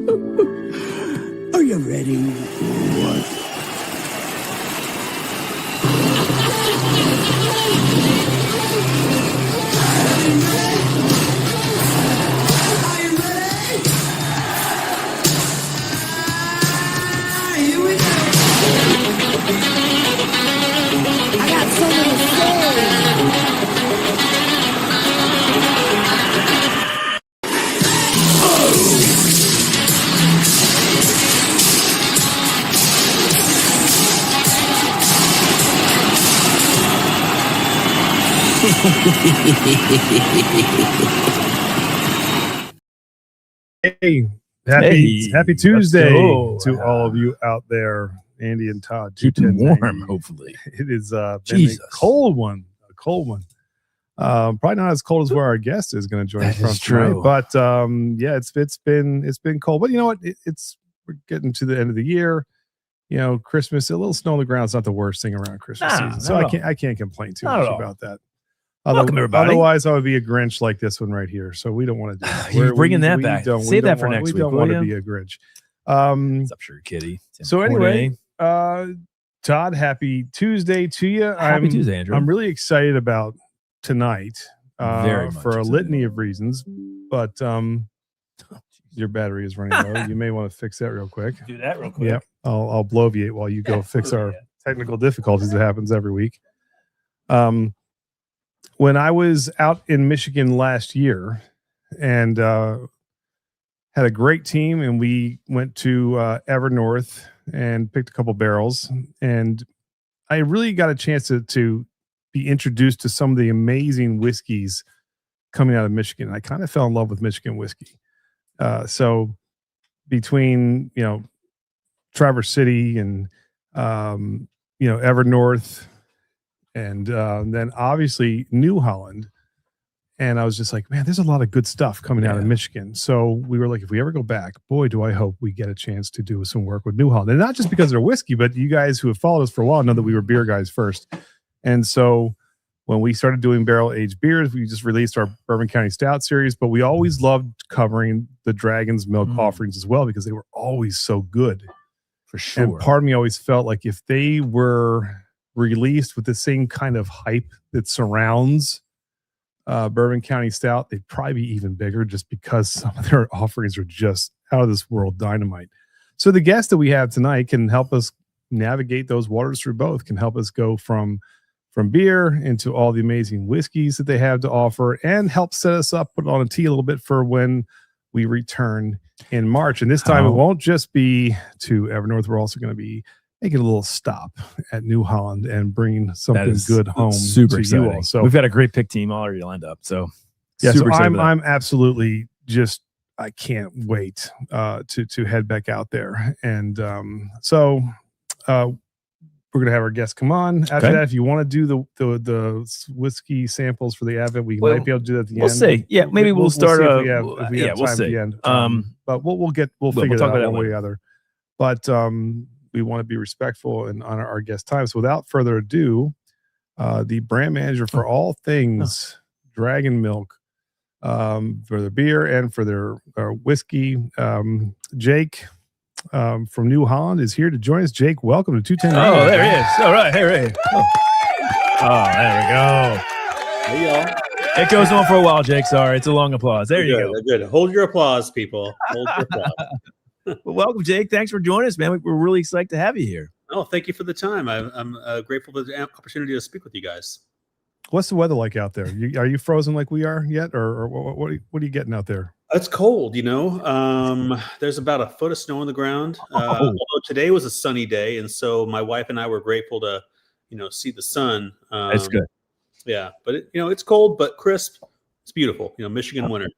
Are you ready? What? Hey, happy Tuesday to all of you out there, Andy and Todd. Keep them warm, hopefully. It is been a cold one. Probably not as cold as where our guest is going to join us from tonight. But yeah, it's been cold. But you know what? We're getting to the end of the year. You know, Christmas, a little snow on the ground is not the worst thing around Christmas season. So I can't complain too much about that. Otherwise, I would be a Grinch like this one right here. So we don't want to do that. You're bringing that back. Save that for next week. We don't want to be a Grinch. What's up, Sugar Kitty? So anyway, Todd, happy Tuesday to you. Happy Tuesday, Andrew. I'm really excited about tonight for a litany of reasons. But your battery is running low. You may want to fix that real quick. Do that real quick. Yeah, I'll bloviate while you go fix our technical difficulties that happens every week. When I was out in Michigan last year and had a great team, and we went to Evernorth and picked a couple barrels, and I really got a chance to be introduced to some of the amazing whiskeys coming out of Michigan. I kind of fell in love with Michigan whiskey. So between, Traverse City and, Evernorth, and then obviously New Holland. And I was just like, man, there's a lot of good stuff coming out of Michigan. So we were like, if we ever go back, boy, do I hope we get a chance to do some work with New Holland. And not just because they're whiskey, but you guys who have followed us for a while know that we were beer guys first. And so when we started doing barrel-aged beers, we just released our Bourbon County Stout series, but we always loved covering the Dragon's Milk offerings as well because they were always so good. For sure. And part of me always felt like if they were released with the same kind of hype that surrounds Bourbon County Stout, they'd probably be even bigger just because some of their offerings are just out of this world dynamite. So the guest that we have tonight can help us navigate those waters through both, can help us go from beer into all the amazing whiskeys that they have to offer, and help set us up, put on a tee a little bit for when we return in March. And this time it won't just be to Evernorth. We're also going to be making a little stop at New Holland and bringing something good home super to exciting. you all. So we've got a great pick team already lined up. So yeah, so I'm absolutely just, I can't wait to head back out there. And we're gonna have our guests come on. After that, if you want to do the whiskey samples for the Advent, we might be able to do that at the end. We'll see. Yeah, maybe we'll start. If we have time at the end. But we'll figure that out one way or the other. But we want to be respectful and honor our guest time. So without further ado, the brand manager for all things Dragon Milk, for their beer and for their whiskey, Jake from New Holland is here to join us. Jake, welcome to 210. Oh, there he is. All right. Hey, Ray. Oh, there we go. Hey, y'all. It goes on for a while, Jake. Sorry. It's a long applause. There you go. Good. Hold your applause, people. Hold your applause. Well, welcome, Jake. Thanks for joining us, man. We're really excited to have you here. Oh, thank you for the time. I'm grateful for the opportunity to speak with you guys. What's the weather like out there? Are you frozen like we are yet, or what are you getting out there? It's cold, There's about a foot of snow on the ground. Although today was a sunny day, and so my wife and I were grateful to, see the sun. That's good. Yeah, but it's cold but crisp. It's beautiful. Michigan winter.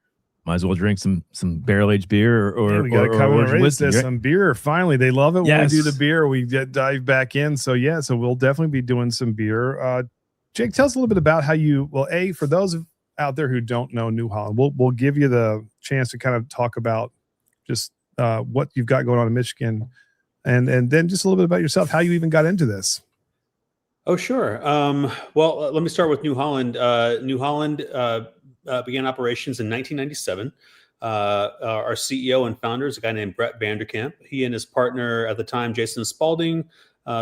Might as well drink some barrel-aged beer or we got to cover whiskey, some beer. Finally, they love it when we do the beer. We dive back in. So so we'll definitely be doing some beer. Jake, tell us a little bit about how for those out there who don't know New Holland, we'll give you the chance to kind of talk about just what you've got going on in Michigan, and then just a little bit about yourself, how you even got into this. Oh, sure. Well, let me start with New Holland. New Holland began operations in 1997. our CEO and founder is a guy named Brett Vanderkamp. He and his partner at the time, Jason Spalding,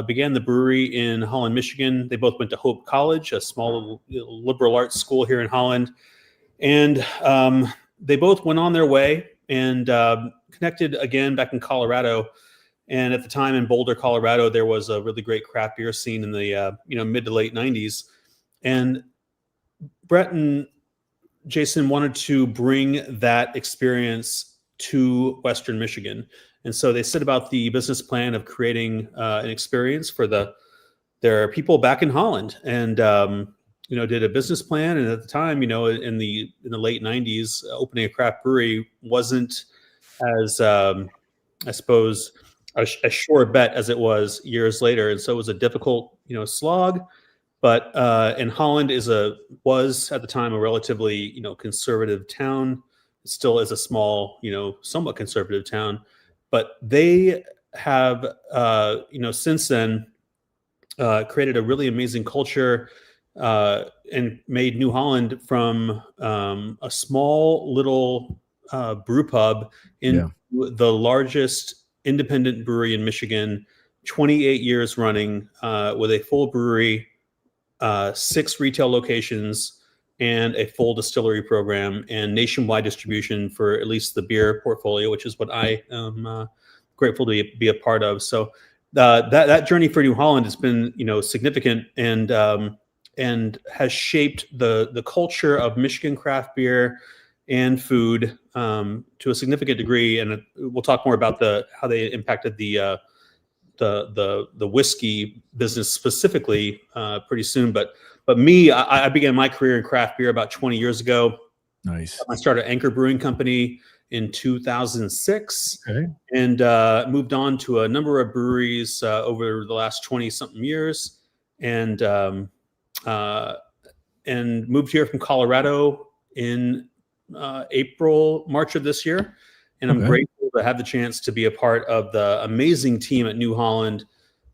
began the brewery in Holland, Michigan. They both went to Hope College, a small liberal arts school here in Holland. And they both went on their way and connected again back in Colorado. And at the time in Boulder, Colorado, there was a really great craft beer scene in the mid to late 90s. And Brett and Jason wanted to bring that experience to Western Michigan. And so they set about the business plan of creating an experience for their people back in Holland, and did a business plan. And at the time, in the late 90s, opening a craft brewery wasn't as I suppose a sure bet as it was years later. And so it was a difficult slog. But and Holland was at the time a relatively conservative town. It still is a small somewhat conservative town, but they have since then created a really amazing culture and made New Holland from a small little brew pub in the largest independent brewery in Michigan, 28 years running, with a full brewery, 6 retail locations, and a full distillery program, and nationwide distribution for at least the beer portfolio, which is what I am grateful to be a part of. So that journey for New Holland has been significant and has shaped the culture of Michigan craft beer and food to a significant degree. And we'll talk more about how they impacted the whiskey business specifically pretty soon. But me, I began my career in craft beer about 20 years ago. Nice. I started Anchor Brewing Company in 2006, and moved on to a number of breweries over the last 20-something years, and moved here from Colorado in March of this year. And I'm grateful to have the chance to be a part of the amazing team at New Holland,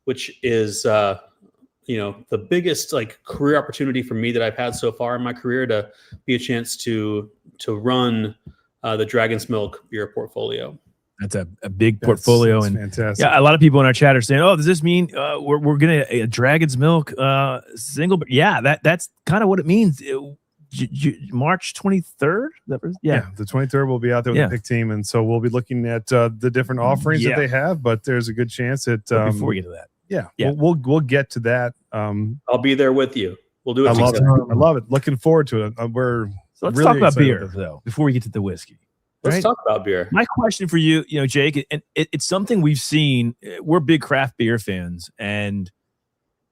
which is, the biggest career opportunity for me that I've had so far in my career, to be a chance to run the Dragon's Milk beer portfolio. That's a big portfolio. That's and fantastic. Yeah, a lot of people in our chat are saying, "Oh, does this mean we're getting a Dragon's Milk single?" Yeah, that's kind of what it means. March 23rd. The 23rd we'll be out there with the pick team, and so we'll be looking at the different offerings that they have. But there's a good chance that before we get to that, we'll get to that. I'll be there with you. We'll do it. I love it. Looking forward to it. So let's really talk about beer about though before we get to the whiskey. Let's talk about beer. My question for you, Jake, and it's something we've seen. We're big craft beer fans, and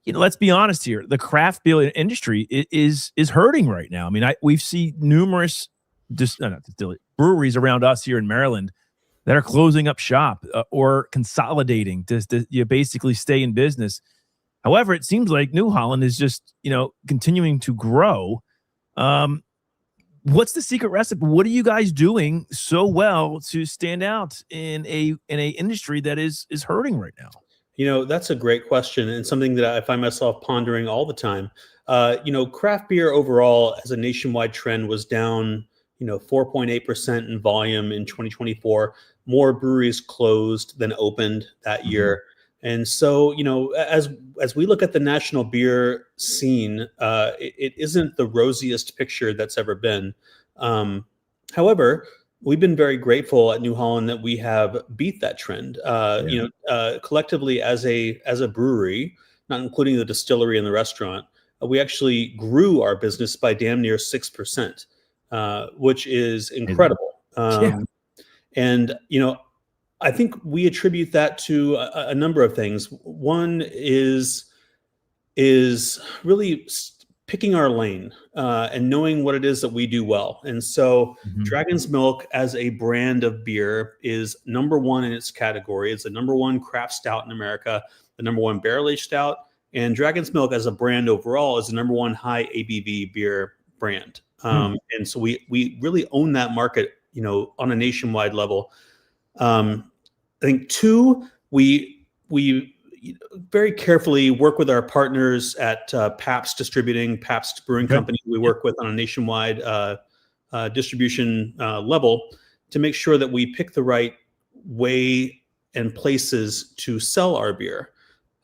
let's be honest here. The craft beer industry is hurting right now. I mean, we've seen numerous breweries around us here in Maryland that are closing up shop or consolidating to basically stay in business. However, it seems like New Holland is just continuing to grow. What's the secret recipe? What are you guys doing so well to stand out in a industry that is hurting right now? That's a great question, and something that I find myself pondering all the time. Craft beer overall as a nationwide trend was down, 4.8% in volume in 2024. More breweries closed than opened that year. And so, as we look at the national beer scene, it isn't the rosiest picture that's ever been. However, we've been very grateful at New Holland that we have beat that trend. Collectively as a brewery, not including the distillery and the restaurant, we actually grew our business by damn near 6%, which is incredible. And I think we attribute that to a number of things. One is really picking our lane and knowing what it is that we do well. And so Dragon's Milk as a brand of beer is number one in its category. It's the number one craft stout in America, the number one barrel-aged stout. And Dragon's Milk as a brand overall is the number one high ABV beer brand. And so we really own that market, on a nationwide level. I think 2, we very carefully work with our partners at Pabst Brewing Company. We work with on a nationwide distribution level to make sure that we pick the right way and places to sell our beer.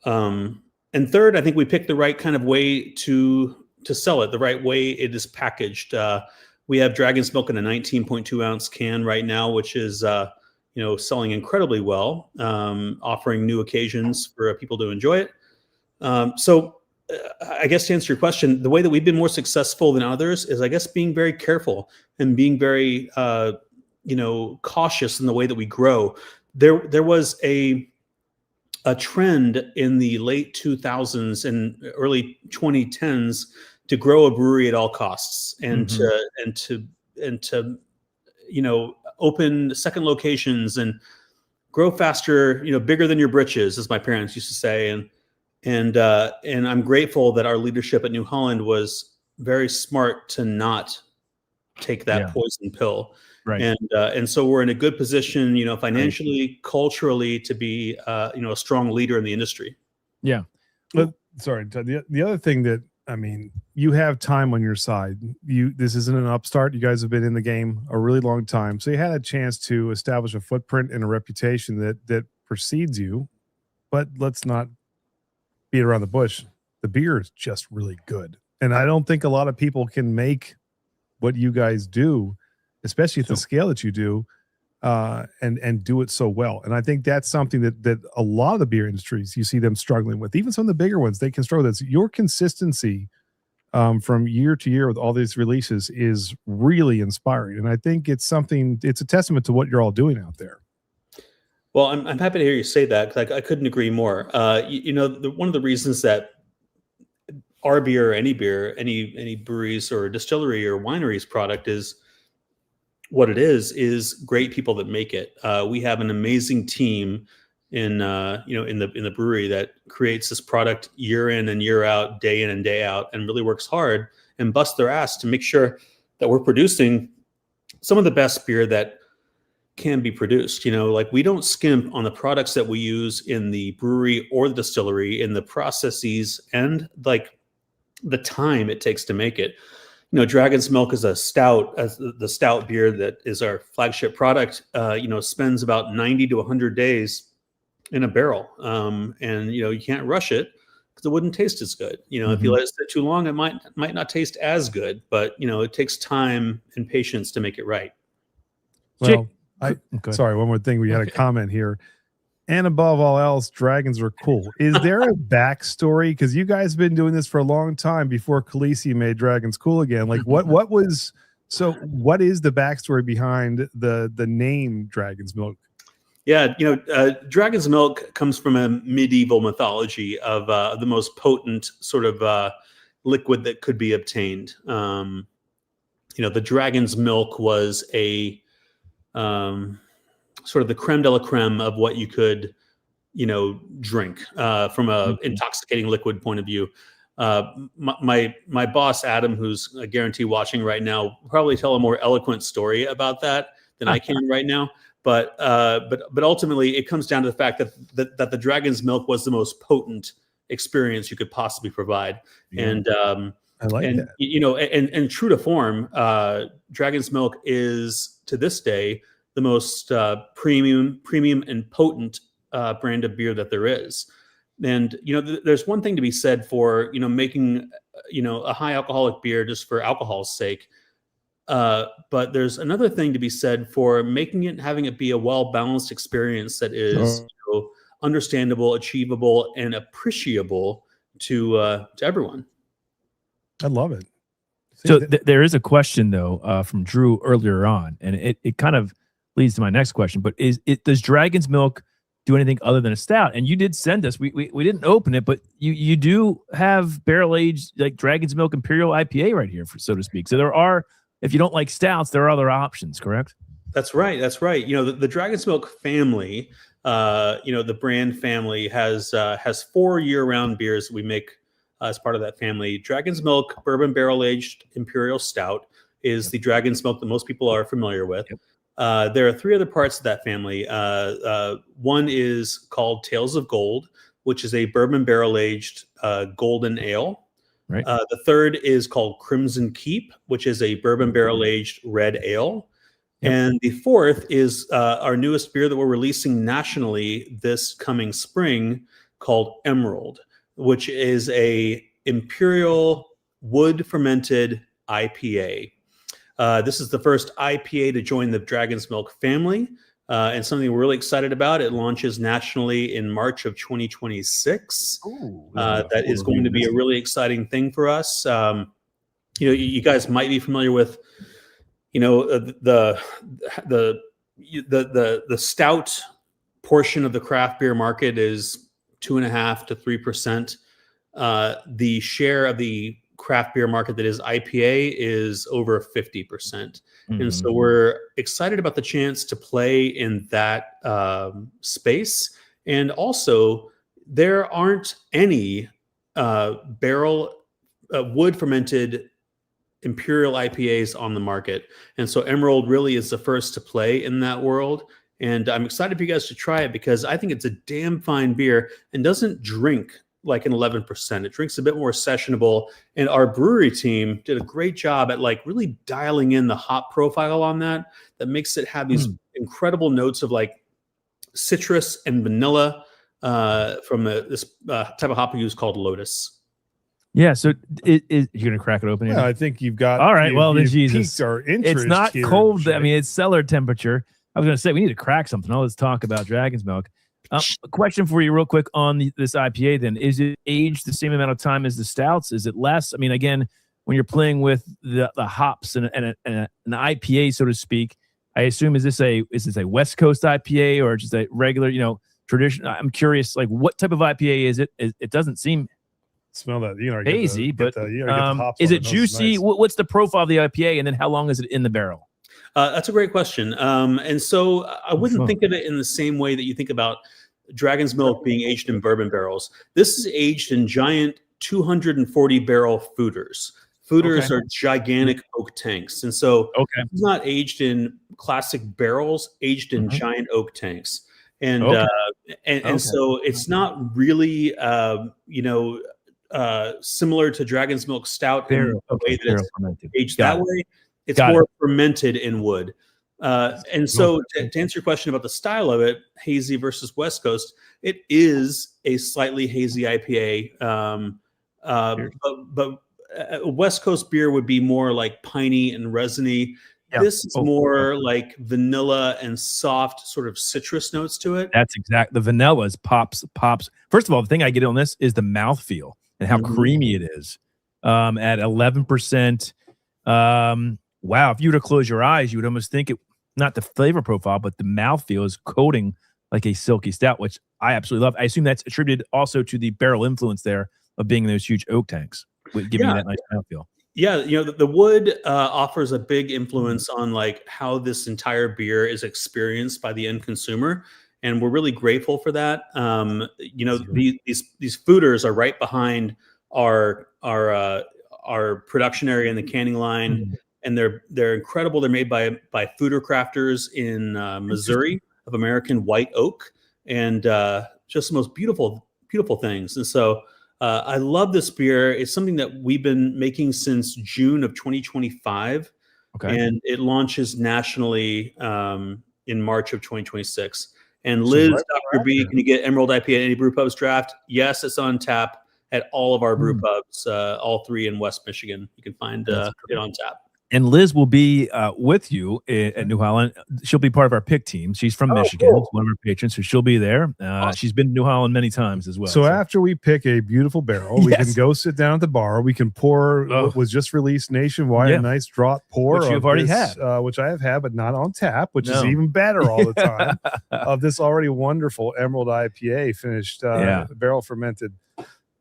And third, I think we pick the right kind of way to sell it, the right way it is packaged. We have Dragon's Milk in a 19.2 ounce can right now, which is selling incredibly well, offering new occasions for people to enjoy it. So I guess to answer your question, the way that we've been more successful than others is, I guess, being very careful and being very cautious in the way that we grow. There was a trend in the late 2000s and early 2010s to grow a brewery at all costs and to open second locations and grow faster, bigger than your britches, as my parents used to say. And I'm grateful that our leadership at New Holland was very smart to not take that poison pill. Right. And so we're in a good position, financially, culturally, to be, a strong leader in the industry. Yeah. But sorry, the other thing that, you have time on your side. This isn't an upstart. You guys have been in the game a really long time. So you had a chance to establish a footprint and a reputation that precedes you. But let's not beat around the bush. The beer is just really good. And I don't think a lot of people can make what you guys do, especially at the scale that you do, and do it so well. And I think that's something that a lot of the beer industries, you see them struggling with. Even some of the bigger ones, they can struggle with this. Your consistency from year to year with all these releases is really inspiring. And I think it's a testament to what you're all doing out there. Well, I'm happy to hear you say that, because I couldn't agree more. One of the reasons that our beer, any breweries or distillery or wineries product is what it is great people that make it. We have an amazing team in the brewery that creates this product year in and year out, day in and day out, and really works hard and busts their ass to make sure that we're producing some of the best beer that can be produced. We don't skimp on the products that we use in the brewery or the distillery, in the processes and the time it takes to make it. Dragon's Milk is a stout, as the stout beer that is our flagship product, spends about 90 to 100 days in a barrel. And you can't rush it because it wouldn't taste as good. If you let it sit too long, it might not taste as good, but it takes time and patience to make it right. Well, sorry, one more thing. We had a comment here. And above all else, dragons are cool. Is there a backstory? Because you guys have been doing this for a long time before Khaleesi made dragons cool again. What is the backstory behind the name Dragon's Milk? Yeah, Dragon's Milk comes from a medieval mythology of the most potent sort of liquid that could be obtained. The Dragon's Milk was a sort of the creme de la creme of what you could, drink from a intoxicating liquid point of view. My boss, Adam, who's I guarantee watching right now, will probably tell a more eloquent story about that than I can right now. But ultimately it comes down to the fact that the Dragon's Milk was the most potent experience you could possibly provide. Yeah. And I like that. And true to form, Dragon's Milk is to this day the most premium and potent brand of beer that there is. And there's one thing to be said for making a high alcoholic beer just for alcohol's sake, but there's another thing to be said for making it, having it be a well-balanced experience that is understandable, achievable, and appreciable to everyone. I love it. So there is a question though from Drew earlier on, and it kind of leads to my next question. But does Dragon's Milk do anything other than a stout? And you did send us. We didn't open it, but you do have barrel aged like Dragon's Milk Imperial IPA right here, so to speak. So there are, if you don't like stouts, there are other options. Correct? That's right. The Dragon's Milk family, the brand family has 4 year-round beers that we make as part of that family. Dragon's Milk Bourbon Barrel Aged Imperial Stout is the Dragon's Milk that most people are familiar with. Yep. There are 3 other parts of that family. One is called Tales of Gold, which is a bourbon barrel aged golden ale. Right. The third is called Crimson Keep, which is a bourbon barrel aged red ale. Yep. And the fourth is our newest beer that we're releasing nationally this coming spring, called Emerald, which is a imperial wood fermented IPA. This is the first IPA to join the Dragon's Milk family, and something we're really excited about. It launches nationally in March of 2026. That is going to be a really exciting thing for us. You guys might be familiar with, the stout portion of the craft beer market is 2.5% to 3%. The share of the craft beer market that is IPA is over 50%. And so we're excited about the chance to play in that space. And also, there aren't any barrel wood fermented imperial IPAs on the market. And so Emerald really is the first to play in that world. And I'm excited for you guys to try it because I think it's a damn fine beer and doesn't drink like an 11%. It drinks a bit more sessionable. And our brewery team did a great job at like really dialing in the hop profile on that makes it have these incredible notes of like citrus and vanilla from this type of hop we use called Lotus. Yeah, so you're going to crack it open here? Yeah, I think you've got. All right, well, then you've Jesus. piqued our interest. It's not here, cold. Jake. I mean, it's cellar temperature. I was going to say, we need to crack something. Let's talk about Dragon's Milk. A question for you real quick on this IPA then. Is it aged the same amount of time as the stouts? Is it less? I mean, again, when you're playing with the hops and an IPA, so to speak, I assume, is this a West Coast IPA or just a regular, tradition? I'm curious, like, what type of IPA is it? It doesn't seem smell that, hazy, but hops is on it juicy? Nice. What's the profile of the IPA, and then how long is it in the barrel? That's a great question. And so I wouldn't think of it in the same way that you think about Dragon's Milk being aged in bourbon barrels. This is aged in giant 240 barrel fooders. Fooders are gigantic oak tanks. And so it's not aged in classic barrels, aged in giant oak tanks. And so it's not really, similar to Dragon's Milk Stout in the way that it's aged that way. It's more fermented in wood. And so to answer your question about the style of it, hazy versus West Coast, it is a slightly hazy IPA. But West Coast beer would be more like piney and resiny. Yeah. This is more like vanilla and soft sort of citrus notes to it. That's exact. The vanilla is pops. First of all, the thing I get on this is the mouthfeel and how creamy it is. At 11%. Wow, if you were to close your eyes, you would almost think it, not the flavor profile, but the mouthfeel is coating like a silky stout, which I absolutely love. I assume that's attributed also to the barrel influence there of being in those huge oak tanks, giving you that nice mouthfeel. Yeah, the wood offers a big influence on like how this entire beer is experienced by the end consumer, and we're really grateful for that. These fooders are right behind our production area in the canning line, and they're incredible. They're made by fooder crafters in Missouri of American white oak, and just the most beautiful things. And so I love this beer. It's something that we've been making since June of 2025, and it launches nationally in March of 2026. And Liz, Dr. B, can you get Emerald IPA at any brew pubs draft? Yes, it's on tap at all of our brew pubs, all three in West Michigan. You can find it on tap. And Liz will be with you at New Holland. She'll be part of our pick team. She's from Michigan, one of our patrons, so she'll be there. She's been to New Holland many times as well. So after we pick a beautiful barrel, we can go sit down at the bar. We can pour what was just released nationwide, a nice draught pour. Which you've already had. Which I have had, but not on tap, which is even better all the time, of this already wonderful Emerald IPA finished barrel fermented.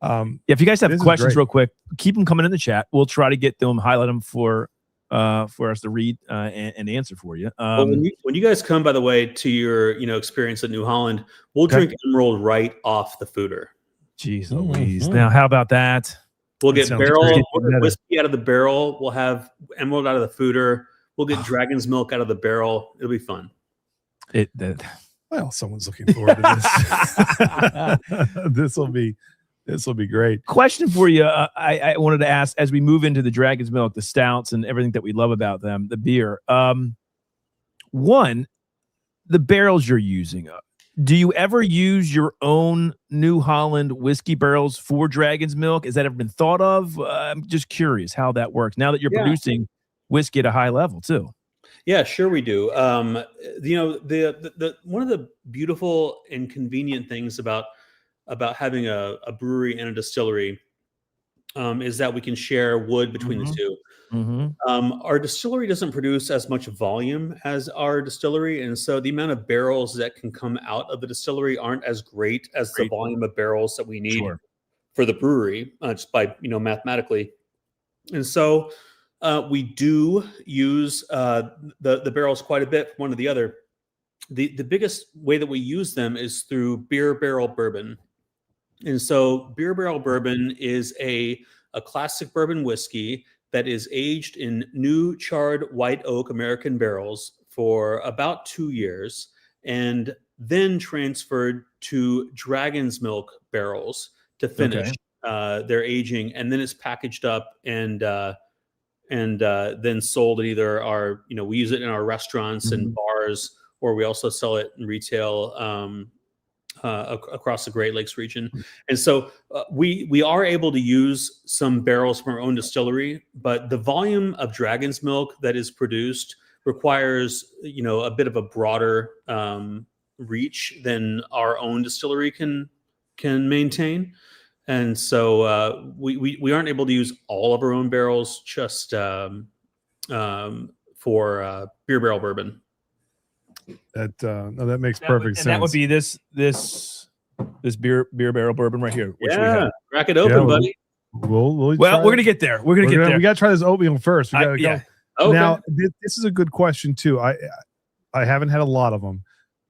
If you guys have questions real quick, keep them coming in the chat. We'll try to get them, highlight them for us to read and answer for you. Well, when you guys come, by the way, to your experience at New Holland, we'll drink Emerald right off the fooder. Jeez Louise. Now, how about that? We'll get whiskey out of the barrel. We'll have Emerald out of the fooder. We'll get Dragon's Milk out of the barrel. It'll be fun. Well, someone's looking forward to this. This will be great. Question for you. I wanted to ask, as we move into the Dragon's Milk, the stouts, and everything that we love about them, the beer. One, the barrels you're using. Do you ever use your own New Holland whiskey barrels for Dragon's Milk? Has that ever been thought of? I'm just curious how that works now that you're producing whiskey at a high level too. Yeah, sure we do. The one of the beautiful and convenient things about having a brewery and a distillery is that we can share wood between the two. Our distillery doesn't produce as much volume as our distillery, and so the amount of barrels that can come out of the distillery aren't as great as the volume of barrels that we need for the brewery, just by mathematically. And so we do use the barrels quite a bit from one to the other. The biggest way that we use them is through beer barrel bourbon. And so beer barrel bourbon is a classic bourbon whiskey that is aged in new charred white oak American barrels for about 2 years and then transferred to Dragon's Milk barrels to finish their aging. And then it's packaged up and then sold at either our, we use it in our restaurants and bars, or we also sell it in retail across the Great Lakes region. And so we are able to use some barrels from our own distillery, but the volume of Dragon's Milk that is produced requires, a bit of a broader reach than our own distillery can maintain. And so we aren't able to use all of our own barrels just for beer barrel bourbon. That makes perfect sense. And that would be this beer barrel bourbon right here. Which we have. Crack it open, buddy. We're gonna get there. We're gonna get there. We gotta try this oatmeal first. We gotta go. Okay. Now this is a good question too. I haven't had a lot of them,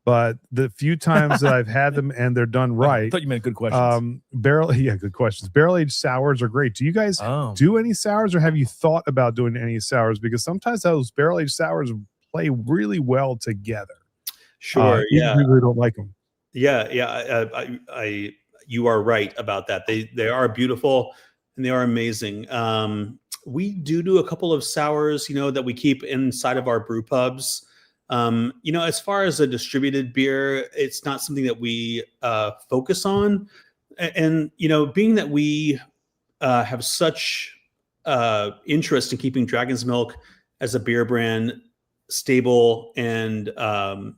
but the few times that I've had them and they're done right. I thought you meant good questions. Good questions. Barrel aged sours are great. Do you guys do any sours, or have you thought about doing any sours? Because sometimes those barrel aged sours play really well together. Sure. You really don't like them. You are right about that. They are beautiful and they are amazing. We do a couple of sours, that we keep inside of our brew pubs. As far as a distributed beer, it's not something that we focus on. And being that we have such interest in keeping Dragon's Milk as a beer brand stable and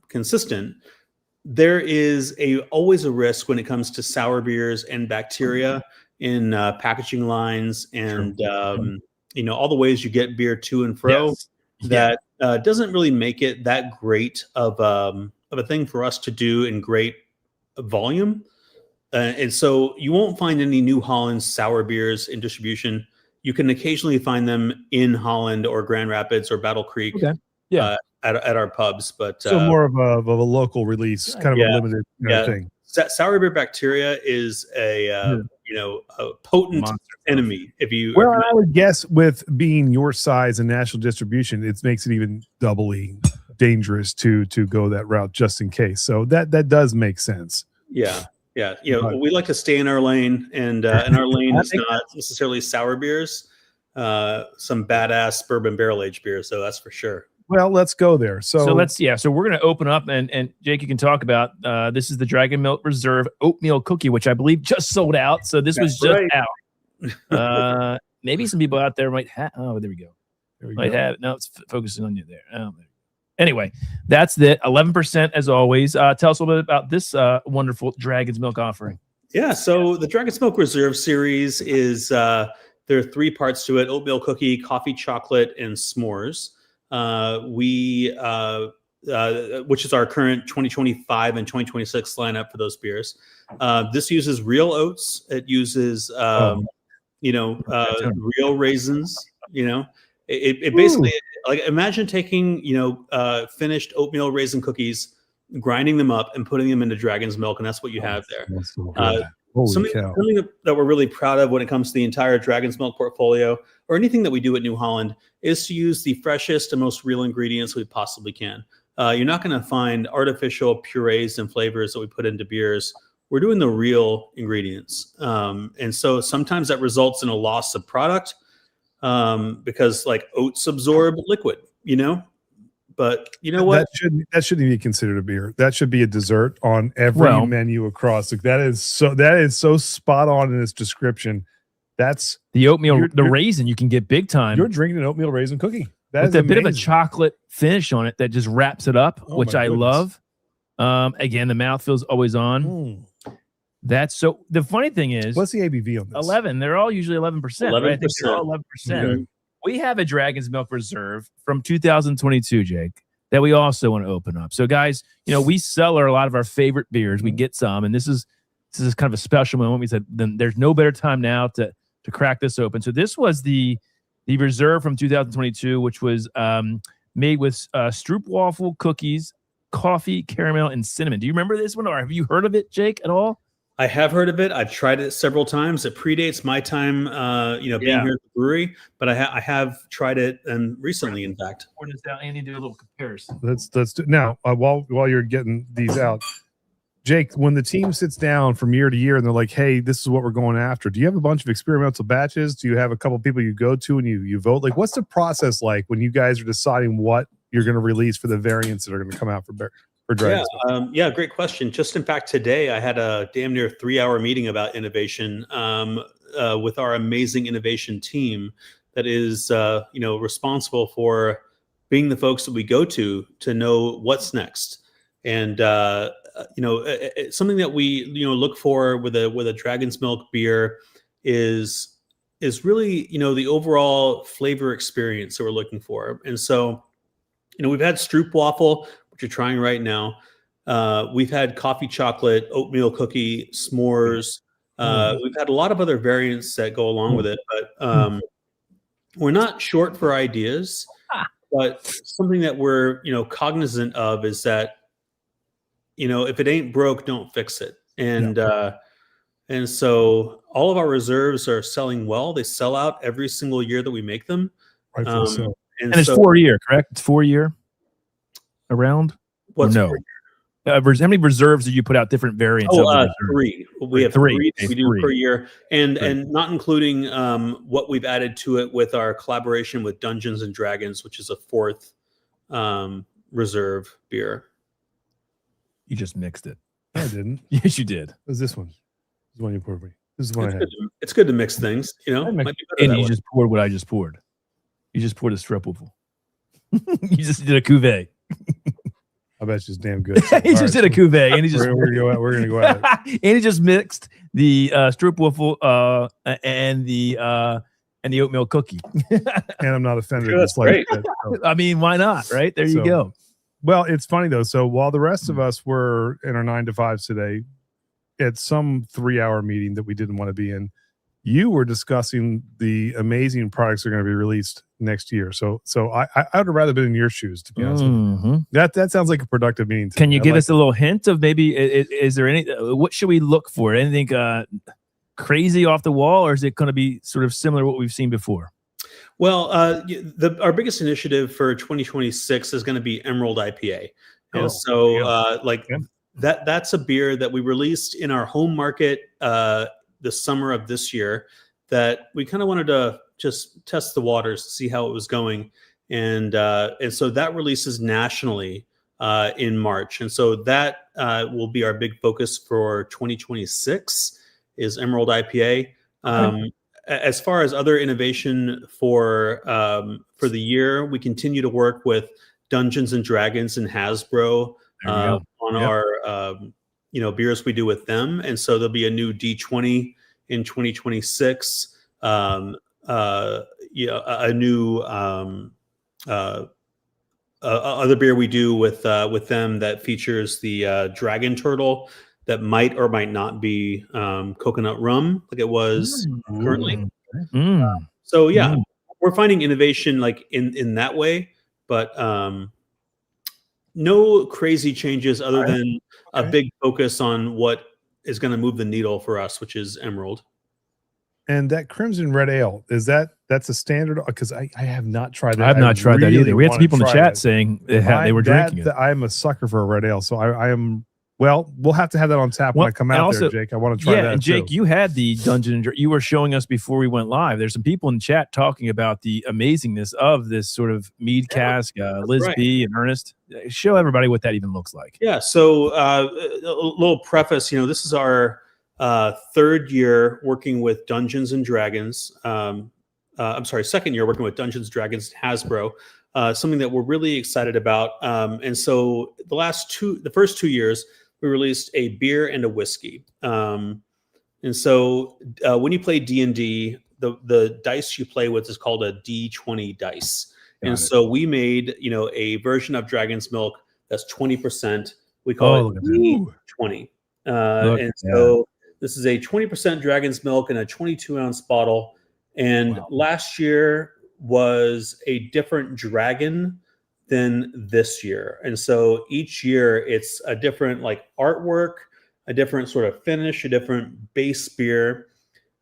consistent, there is always a risk when it comes to sour beers and bacteria in packaging lines and all the ways you get beer to and fro. That doesn't really make it that great of a thing for us to do in great volume. And so you won't find any New Holland sour beers in distribution. You can occasionally find them in Holland or Grand Rapids or Battle Creek. At our pubs, but so more of a local release, kind of a limited thing. Sour beer bacteria is a potent enemy. I would guess with being your size and national distribution, it makes it even doubly dangerous to go that route just in case. So that does make sense. Yeah. We like to stay in our lane, and our lane is not necessarily sour beers. Some badass bourbon barrel aged beer, so that's for sure. Well, let's go there. So we're going to open up and Jake, you can talk about this is the Dragon Milk Reserve oatmeal cookie, which I believe just sold out. So this was just out. Maybe some people out there might have. Oh, there we go. Have. No, it's focusing on you there. Anyway, that's the 11% as always. Tell us a little bit about this wonderful Dragon's Milk offering. Yeah. So the Dragon's Milk Reserve series is there are 3 parts to it: oatmeal cookie, coffee chocolate, and s'mores. Which is our current 2025 and 2026 lineup for those beers. This uses real oats. It uses, real raisins. It basically, like, imagine taking, finished oatmeal raisin cookies, grinding them up, and putting them into Dragon's Milk, and that's what you have there. Something that we're really proud of when it comes to the entire Dragon's Milk portfolio, or anything that we do at New Holland, is to use the freshest and most real ingredients we possibly can. You're not going to find artificial purees and flavors that we put into beers. We're doing the real ingredients. And so sometimes that results in a loss of product because, like, oats absorb liquid, But you know what? That shouldn't be considered a beer. That should be a dessert on every menu across. Like that is so spot on in its description. That's the oatmeal, the raisin you can get big time. You're drinking an oatmeal raisin cookie. With a bit of a chocolate finish on it that just wraps it up, which I love. Again, the mouthfeel's always on. That's so. The funny thing is, what's the ABV on this? 11. They're all usually 11%. 11%. Right? I think they're all 11%. Mm-hmm. We have a Dragon's Milk Reserve from 2022, Jake, that we also want to open up. So, guys, we sell a lot of our favorite beers. We get some, and this is kind of a special moment. We said, then there's no better time now to crack this open. So this was the Reserve from 2022, which was made with stroopwafel cookies, coffee, caramel, and cinnamon. Do you remember this one, or have you heard of it, Jake, at all? I have heard of it. I've tried it several times. It predates my time, being here at the brewery, but I have tried it recently, in fact. Pour this out, Andy, do a little comparison. Let's do now. While you're getting these out, Jake, when the team sits down from year to year and they're like, "Hey, this is what we're going after," do you have a bunch of experimental batches? Do you have a couple people you go to and you vote? Like, what's the process like when you guys are deciding what you're going to release for the variants that are going to come out for Dragons? Yeah, great question. Just in fact, today I had a damn near 3-hour meeting about innovation with our amazing innovation team that is, responsible for being the folks that we go to know what's next. And something that we look for with a Dragon's Milk beer is really the overall flavor experience that we're looking for. And so we've had stroopwafel, which you're trying right now. We've had coffee chocolate, oatmeal cookie, s'mores. We've had a lot of other variants that go along with it, but we're not short for ideas. But something that we're cognizant of is that if it ain't broke, don't fix it. And so all of our reserves are selling well. They sell out every single year that we make them. So. And it's 4 year, correct? It's 4 year around? What's no? How many reserves do you put out different variants? Oh, 3. We have three. We do 3 per year, and not including what we've added to it with our collaboration with Dungeons and Dragons, which is a 4th reserve beer. You just mixed it. I didn't. Yes, you did. It was this one. This is one you poured me. This is one I had. It's good to mix things, And you just poured what I just poured. You just poured a stroopwafel. You just did a cuvee. I bet it's damn good. He just did a cuvee, and he just we're gonna go at it. And he just mixed the stroopwafel and the oatmeal cookie. And I'm not offended. Sure, that's great. I mean, why not? Right there, you go. Well, it's funny though. So while the rest of us were in our 9 to 5s today, at some 3-hour meeting that we didn't want to be in, you were discussing the amazing products that are going to be released next year. So I would have rather been in your shoes, to be honest with you. That sounds like a productive meeting. Can you give us a little hint of maybe, is there any, what should we look for? Anything crazy off the wall, or is it going to be sort of similar to what we've seen before? Well, our biggest initiative for 2026 is going to be Emerald IPA. And that's a beer that we released in our home market the summer of this year, that we kind of wanted to just test the waters to see how it was going. And so that releases nationally in March. And so that will be our big focus for 2026 is Emerald IPA. As far as other innovation for the year, we continue to work with Dungeons and Dragons and Hasbro on our beers we do with them, and so there'll be a new D20 in 2026. A new other beer we do with them that features the dragon turtle that might or might not be coconut rum, like it was currently. So we're finding innovation like in that way, but no crazy changes other than a big focus on what is going to move the needle for us, which is Emerald. And that Crimson Red Ale, that's a standard? Because I have not tried that. I have not tried that either. We had some people in the chat saying they were drinking it. I'm a sucker for a red ale, so I am Well, we'll have to have that on tap when Well, I come and out also- there, Jake. I want to try that and Jake, too. you had the you were showing us before we went live. There's some people in chat talking about the amazingness of this sort of mead cask, Liz right. B and Ernest. Show everybody what that even looks like. Yeah. So a little preface, this is our third year working with Dungeons and Dragons. I'm sorry, second year working with Dungeons, Dragons, Hasbro. Something that we're really excited about. And so the first 2 years, we released a beer and a whiskey. And so when you play D&D, the dice you play with is called a D20 dice. And so we made, a version of Dragon's Milk that's 20%. We call it D20. So this is a 20% Dragon's Milk in a 22-ounce bottle. And last year was a different dragon than this year. And so each year it's a different artwork, a different sort of finish, a different base beer.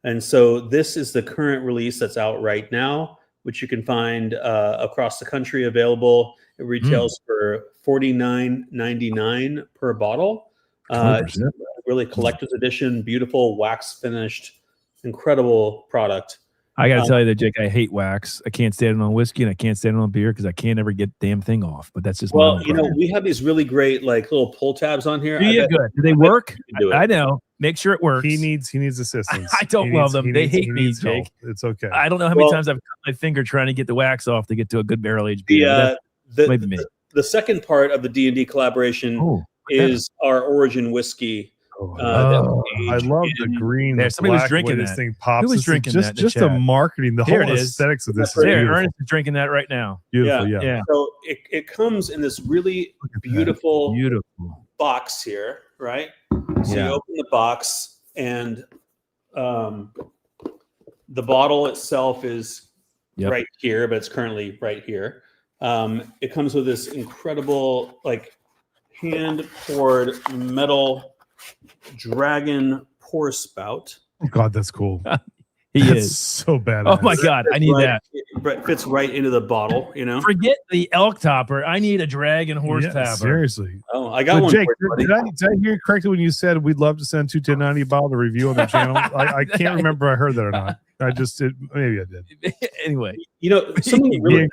And so this is the current release that's out right now, which you can find across the country available. It retails for $49.99 per bottle. It's a really collector's edition, beautiful wax finished, incredible product. I got to tell you that, Jake, I hate wax. I can't stand it on whiskey and I can't stand it on beer because I can't ever get the damn thing off. But that's just we have these really great little pull tabs on here. Do they work? I know. Make sure it works. He needs assistance. I don't love them. They hate me, Jake. It's okay. I don't know how many times I've cut my finger trying to get the wax off to get to a good barrel aged beer. The second part of the D&D collaboration is our origin whiskey. I love the green. Somebody was drinking that. This thing pops. Who was drinking that? Just the marketing, the whole aesthetics of this. Ernest is drinking that right now. Beautiful, yeah. So it comes in this really beautiful box here, right? So you open the box, and the bottle itself is right here, but it's currently right here. It comes with this incredible, hand poured metal dragon pour spout. Oh God, that's cool. That's is so bad. Oh my God, I need that. It fits right into the bottle. Forget the elk topper. I need a dragon horse tapper. Seriously. Oh, I got one. Jake, for you, did I hear correctly when you said we'd love to send 21090 bottle to review on the channel? I can't remember if I heard that or not. Maybe I did. Anyway, something really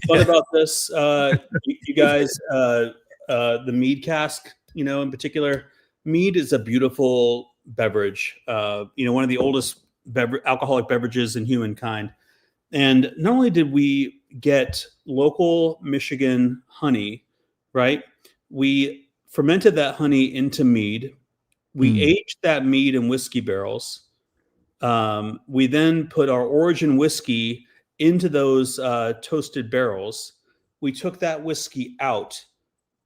fun about this, you guys, the mead cask, in particular. Mead is a beautiful beverage, one of the oldest alcoholic beverages in humankind. And not only did we get local Michigan honey, right? We fermented that honey into mead. We aged that mead in whiskey barrels. We then put our origin whiskey into those toasted barrels. We took that whiskey out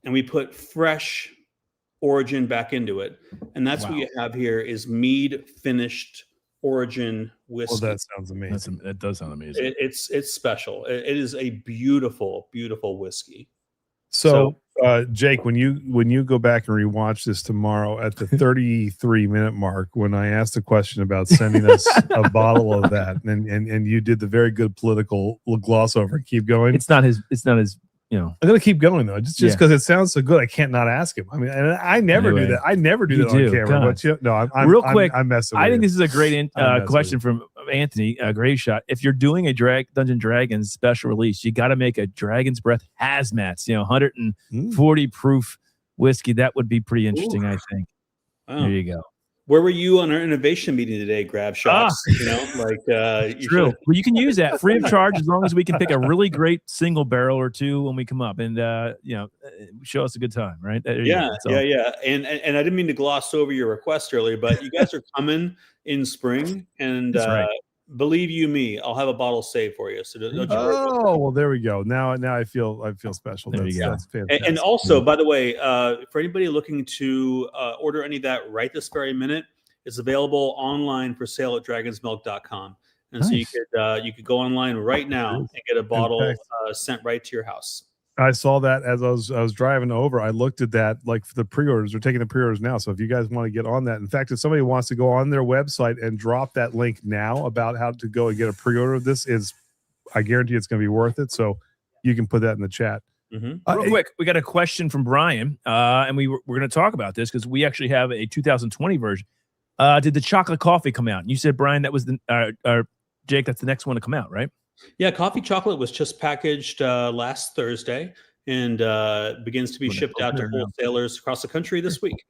and we put fresh origin back into it, and that's what you have here is mead finished origin whiskey. Well, that sounds amazing. That does sound amazing. It's special. It is a beautiful whiskey. So Jake, when you go back and rewatch this tomorrow at the 33-minute mark, when I asked a question about sending us a bottle of that, and you did the very good political gloss over and keep going. It's not his. I'm gonna keep going though, just because it sounds so good. I can't not ask him. I mean, and I never do that. I never do that on camera. God. But I'm real quick. I'm messing. I think this is a great question from Anthony. Great shot. If you're doing a Dungeon Dragons special release, you got to make a Dragon's Breath hazmats. 140 proof whiskey. That would be pretty interesting. I think. Wow. There you go. Where were you on our innovation meeting today? Grab shots, True. Well, you can use that free of charge as long as we can pick a really great single barrel or two when we come up, and show us a good time, right? Yeah. And I didn't mean to gloss over your request earlier, but you guys are coming in spring, and believe you me, I'll have a bottle saved for you. So don't you worry. Oh, well, there we go. Now I feel special. There you go. That's fantastic. And also, by the way, for anybody looking to order any of that right this very minute, it's available online for sale at dragonsmilk.com. And so you could go online right now and get a bottle sent right to your house. I saw that as I was driving over. I looked at that, for the pre-orders. They're taking the pre-orders now. So if you guys want to get on that, in fact, if somebody wants to go on their website and drop that link now about how to go and get a pre-order of this, I guarantee it's going to be worth it. So you can put that in the chat. Real quick, we got a question from Brian, and we're going to talk about this because we actually have a 2020 version. Did the chocolate coffee come out? And you said, Brian, that was Jake, that's the next one to come out, right? Yeah, coffee chocolate was just packaged last Thursday and begins to be shipped out to wholesalers across the country this week.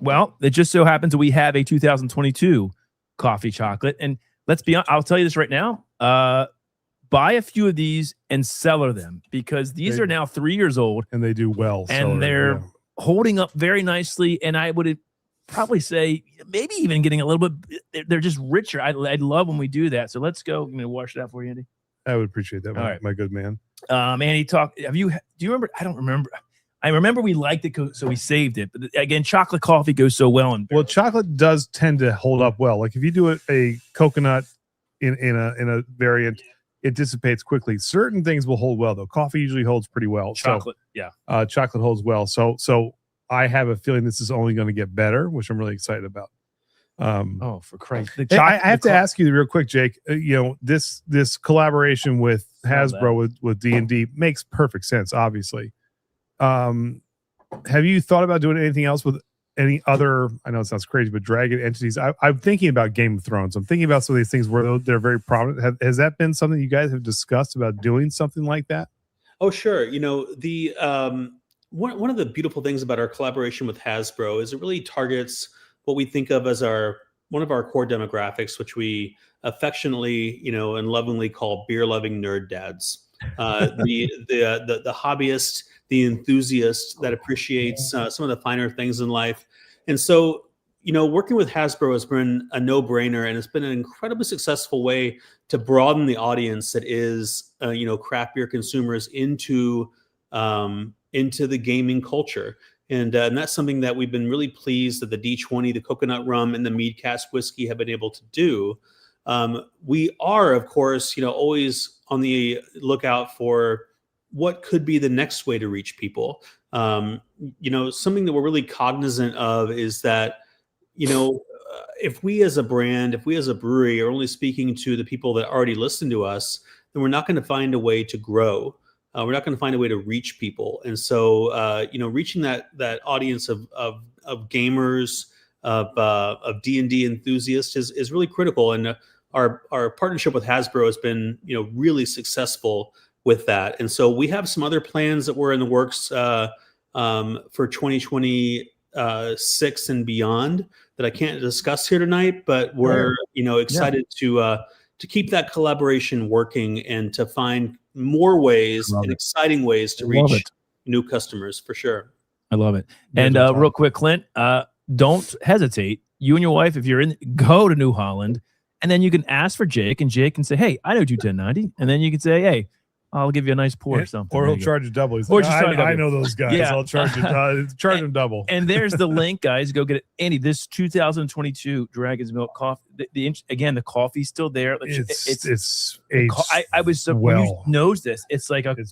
Well, it just so happens that we have a 2022 coffee chocolate. And let's be honest, I'll tell you this right now. Buy a few of these and cellar them because these are now 3 years old. And they do well. And they're holding up very nicely. And I would probably say maybe even getting a little bit, they're just richer. I love when we do that. So let's go. I'm going to wash it out for you, Andy. I would appreciate that, my good man. Andy, do you remember? I don't remember. I remember we liked it, so we saved it. But again, chocolate coffee goes so well. Well, chocolate does tend to hold up well. Like if you do a coconut in a variant, it dissipates quickly. Certain things will hold well, though. Coffee usually holds pretty well. Chocolate, chocolate holds well. So I have a feeling this is only going to get better, which I'm really excited about. For Christ! I have to ask you real quick, Jake. This collaboration with Hasbro with D&D makes perfect sense. Obviously, have you thought about doing anything else with any other? I know it sounds crazy, but Dragon entities. I'm thinking about Game of Thrones. I'm thinking about some of these things where they're very prominent. Has that been something you guys have discussed about doing something like that? Oh, sure. The one of the beautiful things about our collaboration with Hasbro is it really targets what we think of as one of our core demographics, which we affectionately, and lovingly call beer-loving nerd dads. The hobbyist, the enthusiast that appreciates some of the finer things in life. And so, working with Hasbro has been a no-brainer, and it's been an incredibly successful way to broaden the audience that is, craft beer consumers into the gaming culture. And that's something that we've been really pleased that the D20, the coconut rum, and the mead cask whiskey have been able to do. We are, of course, always on the lookout for what could be the next way to reach people. Something that we're really cognizant of is that, if we as a brand, if we as a brewery are only speaking to the people that already listen to us, then we're not going to find a way to grow. We're not going to find a way to reach people. And so, reaching that audience of gamers, of D&D enthusiasts is really critical. And our partnership with Hasbro has been, really successful with that. And so we have some other plans that were in the works for 2026 and beyond that I can't discuss here tonight, but we're, excited to keep that collaboration working and to find more ways and exciting ways to reach new customers for sure. I love it. And real quick, Clint, don't hesitate. You and your wife, if you're go to New Holland, and then you can ask for Jake, and Jake can say, "Hey, I know 21090," and then you can say, "Hey, I'll give you a nice pour or something." Or he'll charge you double. He's like, I know those guys. Yeah. I'll charge them double. And there's the link, guys. Go get it. Andy, this 2022 Dragon's Milk coffee. The coffee's still there. It's aged I was so well. You knows this. It's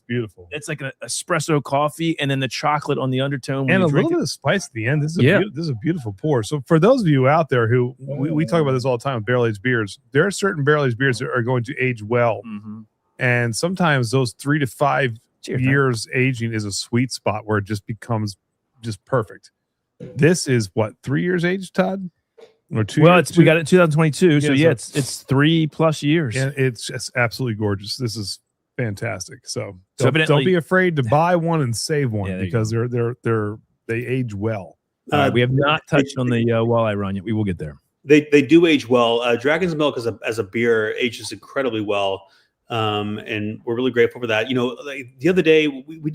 beautiful. It's like an espresso coffee, and then the chocolate on the undertone, and a little bit of spice at the end. This is a beautiful pour. So for those of you out there who we talk about this all the time with barrel aged beers, there are certain barrel aged beers that are going to age well. Mm-hmm. And sometimes those 3 to 5 years aging is a sweet spot where it just becomes just perfect. This is what, 3 years aged, Todd? Or 2 years? We got it in 2022. So it's 3+ years. And it's just absolutely gorgeous. This is fantastic. So don't be afraid to buy one and save one because they age well. We have not touched on the walleye run yet. We will get there. They do age well. Dragon's Milk as a beer ages incredibly well. And we're really grateful for that. The other day we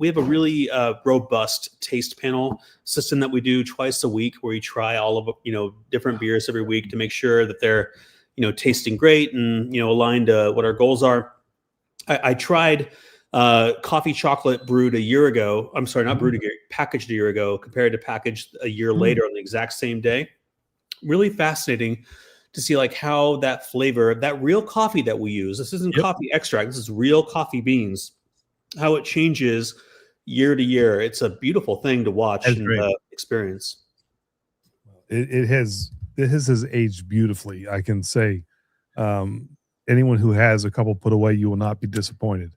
have a really robust taste panel system that we do twice a week where we try all of different beers every week to make sure that they're tasting great and aligned to what our goals are. I tried coffee chocolate brewed a year ago. I'm sorry, not brewed packaged a year ago compared to packaged a year later on the exact same day. Really fascinating to see how that flavor, that real coffee that we use, this isn't coffee extract, this is real coffee beans, how it changes year to year. It's a beautiful thing to watch and experience. It has aged beautifully. I can say anyone who has a couple put away, you will not be disappointed.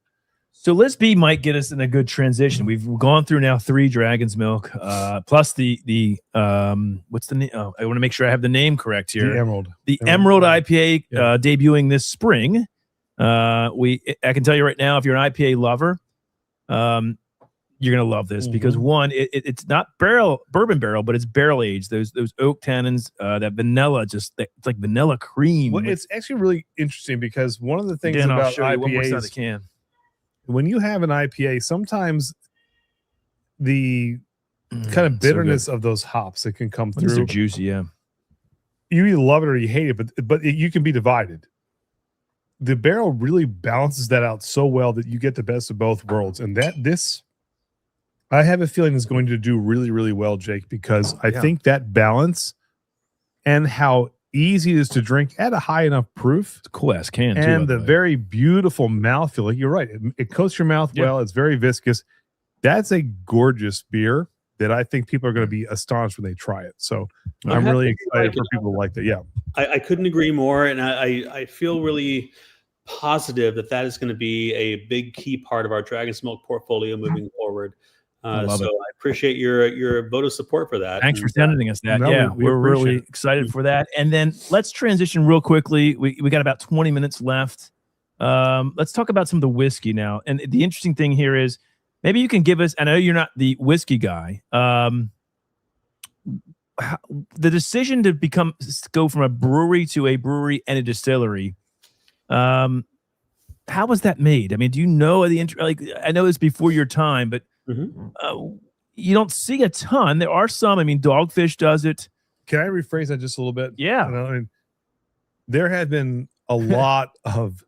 So Liz B might get us in a good transition. We've gone through now 3 Dragon's Milk, plus the what's the name? Oh, I want to make sure I have the name correct here. The Emerald. The Emerald IPA Yeah. debuting this spring. I can tell you right now, if you're an IPA lover, you're gonna love this because one, it's not bourbon barrel, but it's barrel aged. Those oak tannins, that vanilla, it's like vanilla cream. Well, it's actually really interesting because one of the things Again, I'll about show you one more side of the IPAs, can. when you have an IPA, sometimes the kind so of bitterness of those hops that can come They're through, juicy, yeah. you either love it or you hate it, but you can be divided. The barrel really balances that out so well that you get the best of both worlds, and this I have a feeling is going to do really, really well, Jake, because I think that balance and how easy it is to drink at a high enough proof. It's a cool ass can, And too. the very beautiful mouthfeel. Like, you're right. It coats your mouth well. It's very viscous. That's a gorgeous beer that I think people are going to be astonished when they try it. So I'm really excited for people like that. Yeah. I couldn't agree more. And I feel really positive that is going to be a big key part of our Dragon's Milk portfolio moving forward. I love it. I appreciate your vote of support for that. Thanks for sending us that. No, yeah, we we're appreciate really it. excited for that. And then let's transition real quickly. We got about 20 minutes left. Let's talk about some of the whiskey now. And the interesting thing here is maybe you can give us, I know you're not the whiskey guy. The decision to go from a brewery to a brewery and a distillery, how was that made? I mean, do you know I know it's before your time, but you don't see a ton. There are some. I mean, Dogfish does it. Can I rephrase that just a little bit? Yeah. I mean, there have been a lot of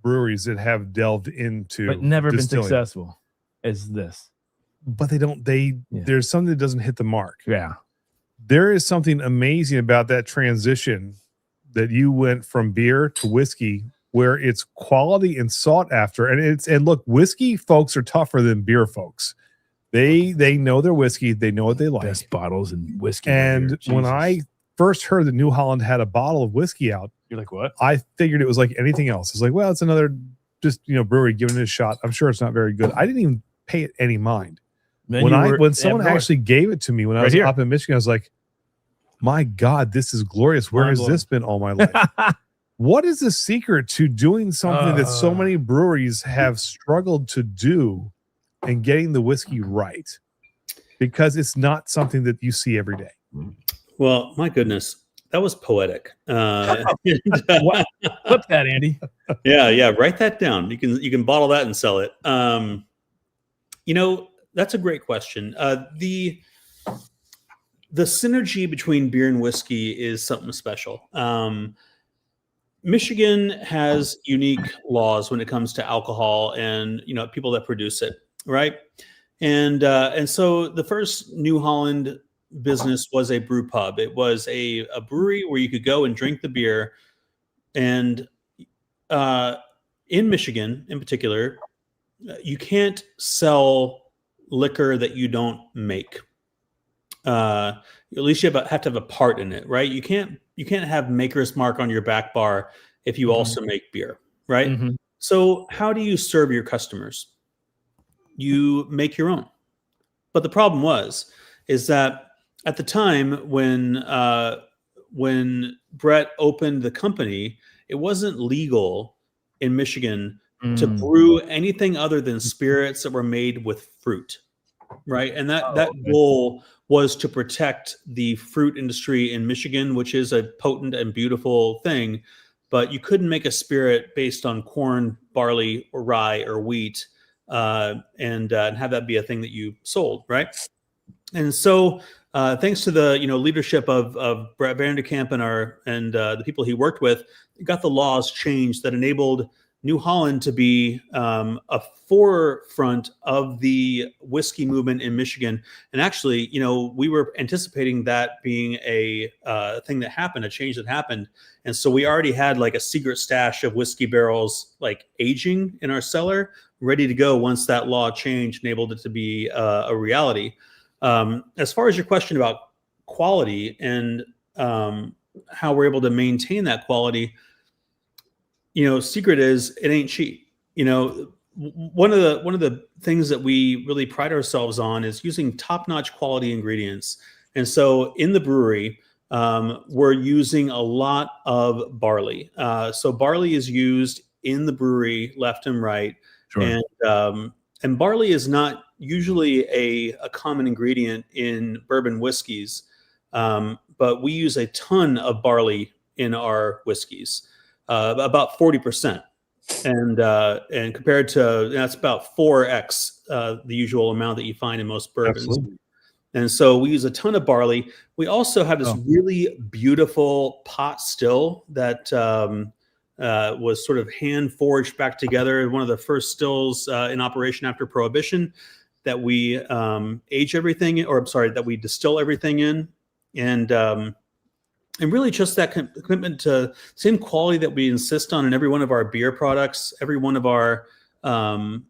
breweries that have delved into but never distilling, been successful as this. but there's something that doesn't hit the mark. Yeah. There is something amazing about that transition that you went from beer to whiskey, where it's quality and sought after. And look, whiskey folks are tougher than beer folks. They know their whiskey. They know what they like. Best bottles and whiskey. And when I first heard that New Holland had a bottle of whiskey out, you're like, what? I figured it was like anything else. It's like, well, it's another brewery giving it a shot. I'm sure it's not very good. I didn't even pay it any mind. When someone actually gave it to me when I was up in Michigan, I was like, my God, this is glorious. Where has this been all my life? What is the secret to doing something that so many breweries have struggled to do and getting the whiskey right? Because it's not something that you see every day. Well, my goodness, that was poetic. Flip that, Andy. Yeah. Write that down. You can bottle that and sell it. That's a great question. The synergy between beer and whiskey is something special. Michigan has unique laws when it comes to alcohol and people that produce it, right? And so the first New Holland business was a brew pub. It was a brewery where you could go and drink the beer. And in Michigan, in particular, you can't sell liquor that you don't make. At least you have to have a part in it, right? You can't have Maker's Mark on your back bar if you also make beer, right? Mm-hmm. So how do you serve your customers? You make your own. But the problem is that at the time when Brett opened the company, it wasn't legal in Michigan to brew anything other than spirits that were made with fruit, right? And that goal was to protect the fruit industry in Michigan, which is a potent and beautiful thing, but you couldn't make a spirit based on corn, barley, or rye or wheat, and have that be a thing that you sold, right? And so, thanks to the leadership of Brett Vanderkamp and the people he worked with, got the laws changed that enabled New Holland to be a forefront of the whiskey movement in Michigan. And actually, we were anticipating that being a thing that happened, a change that happened. And so we already had like a secret stash of whiskey barrels like aging in our cellar, ready to go once that law changed, enabled it to be a reality. As far as your question about quality and how we're able to maintain that quality, secret is it ain't cheap. one of the things that we really pride ourselves on is using top-notch quality ingredients. And so in the brewery, we're using a lot of barley. So barley is used in the brewery left and right. Sure. And barley is not usually a common ingredient in bourbon whiskeys, but we use a ton of barley in our whiskeys, about 40%. And compared to, that's about 4x the usual amount that you find in most bourbons. Absolutely. And so we use a ton of barley. We also have this really beautiful pot still that was sort of hand forged back together. One of the first stills in operation after Prohibition that we age everything, or I'm sorry, that we distill everything in. And really just that commitment to same quality that we insist on in every one of our beer products, every one of our, we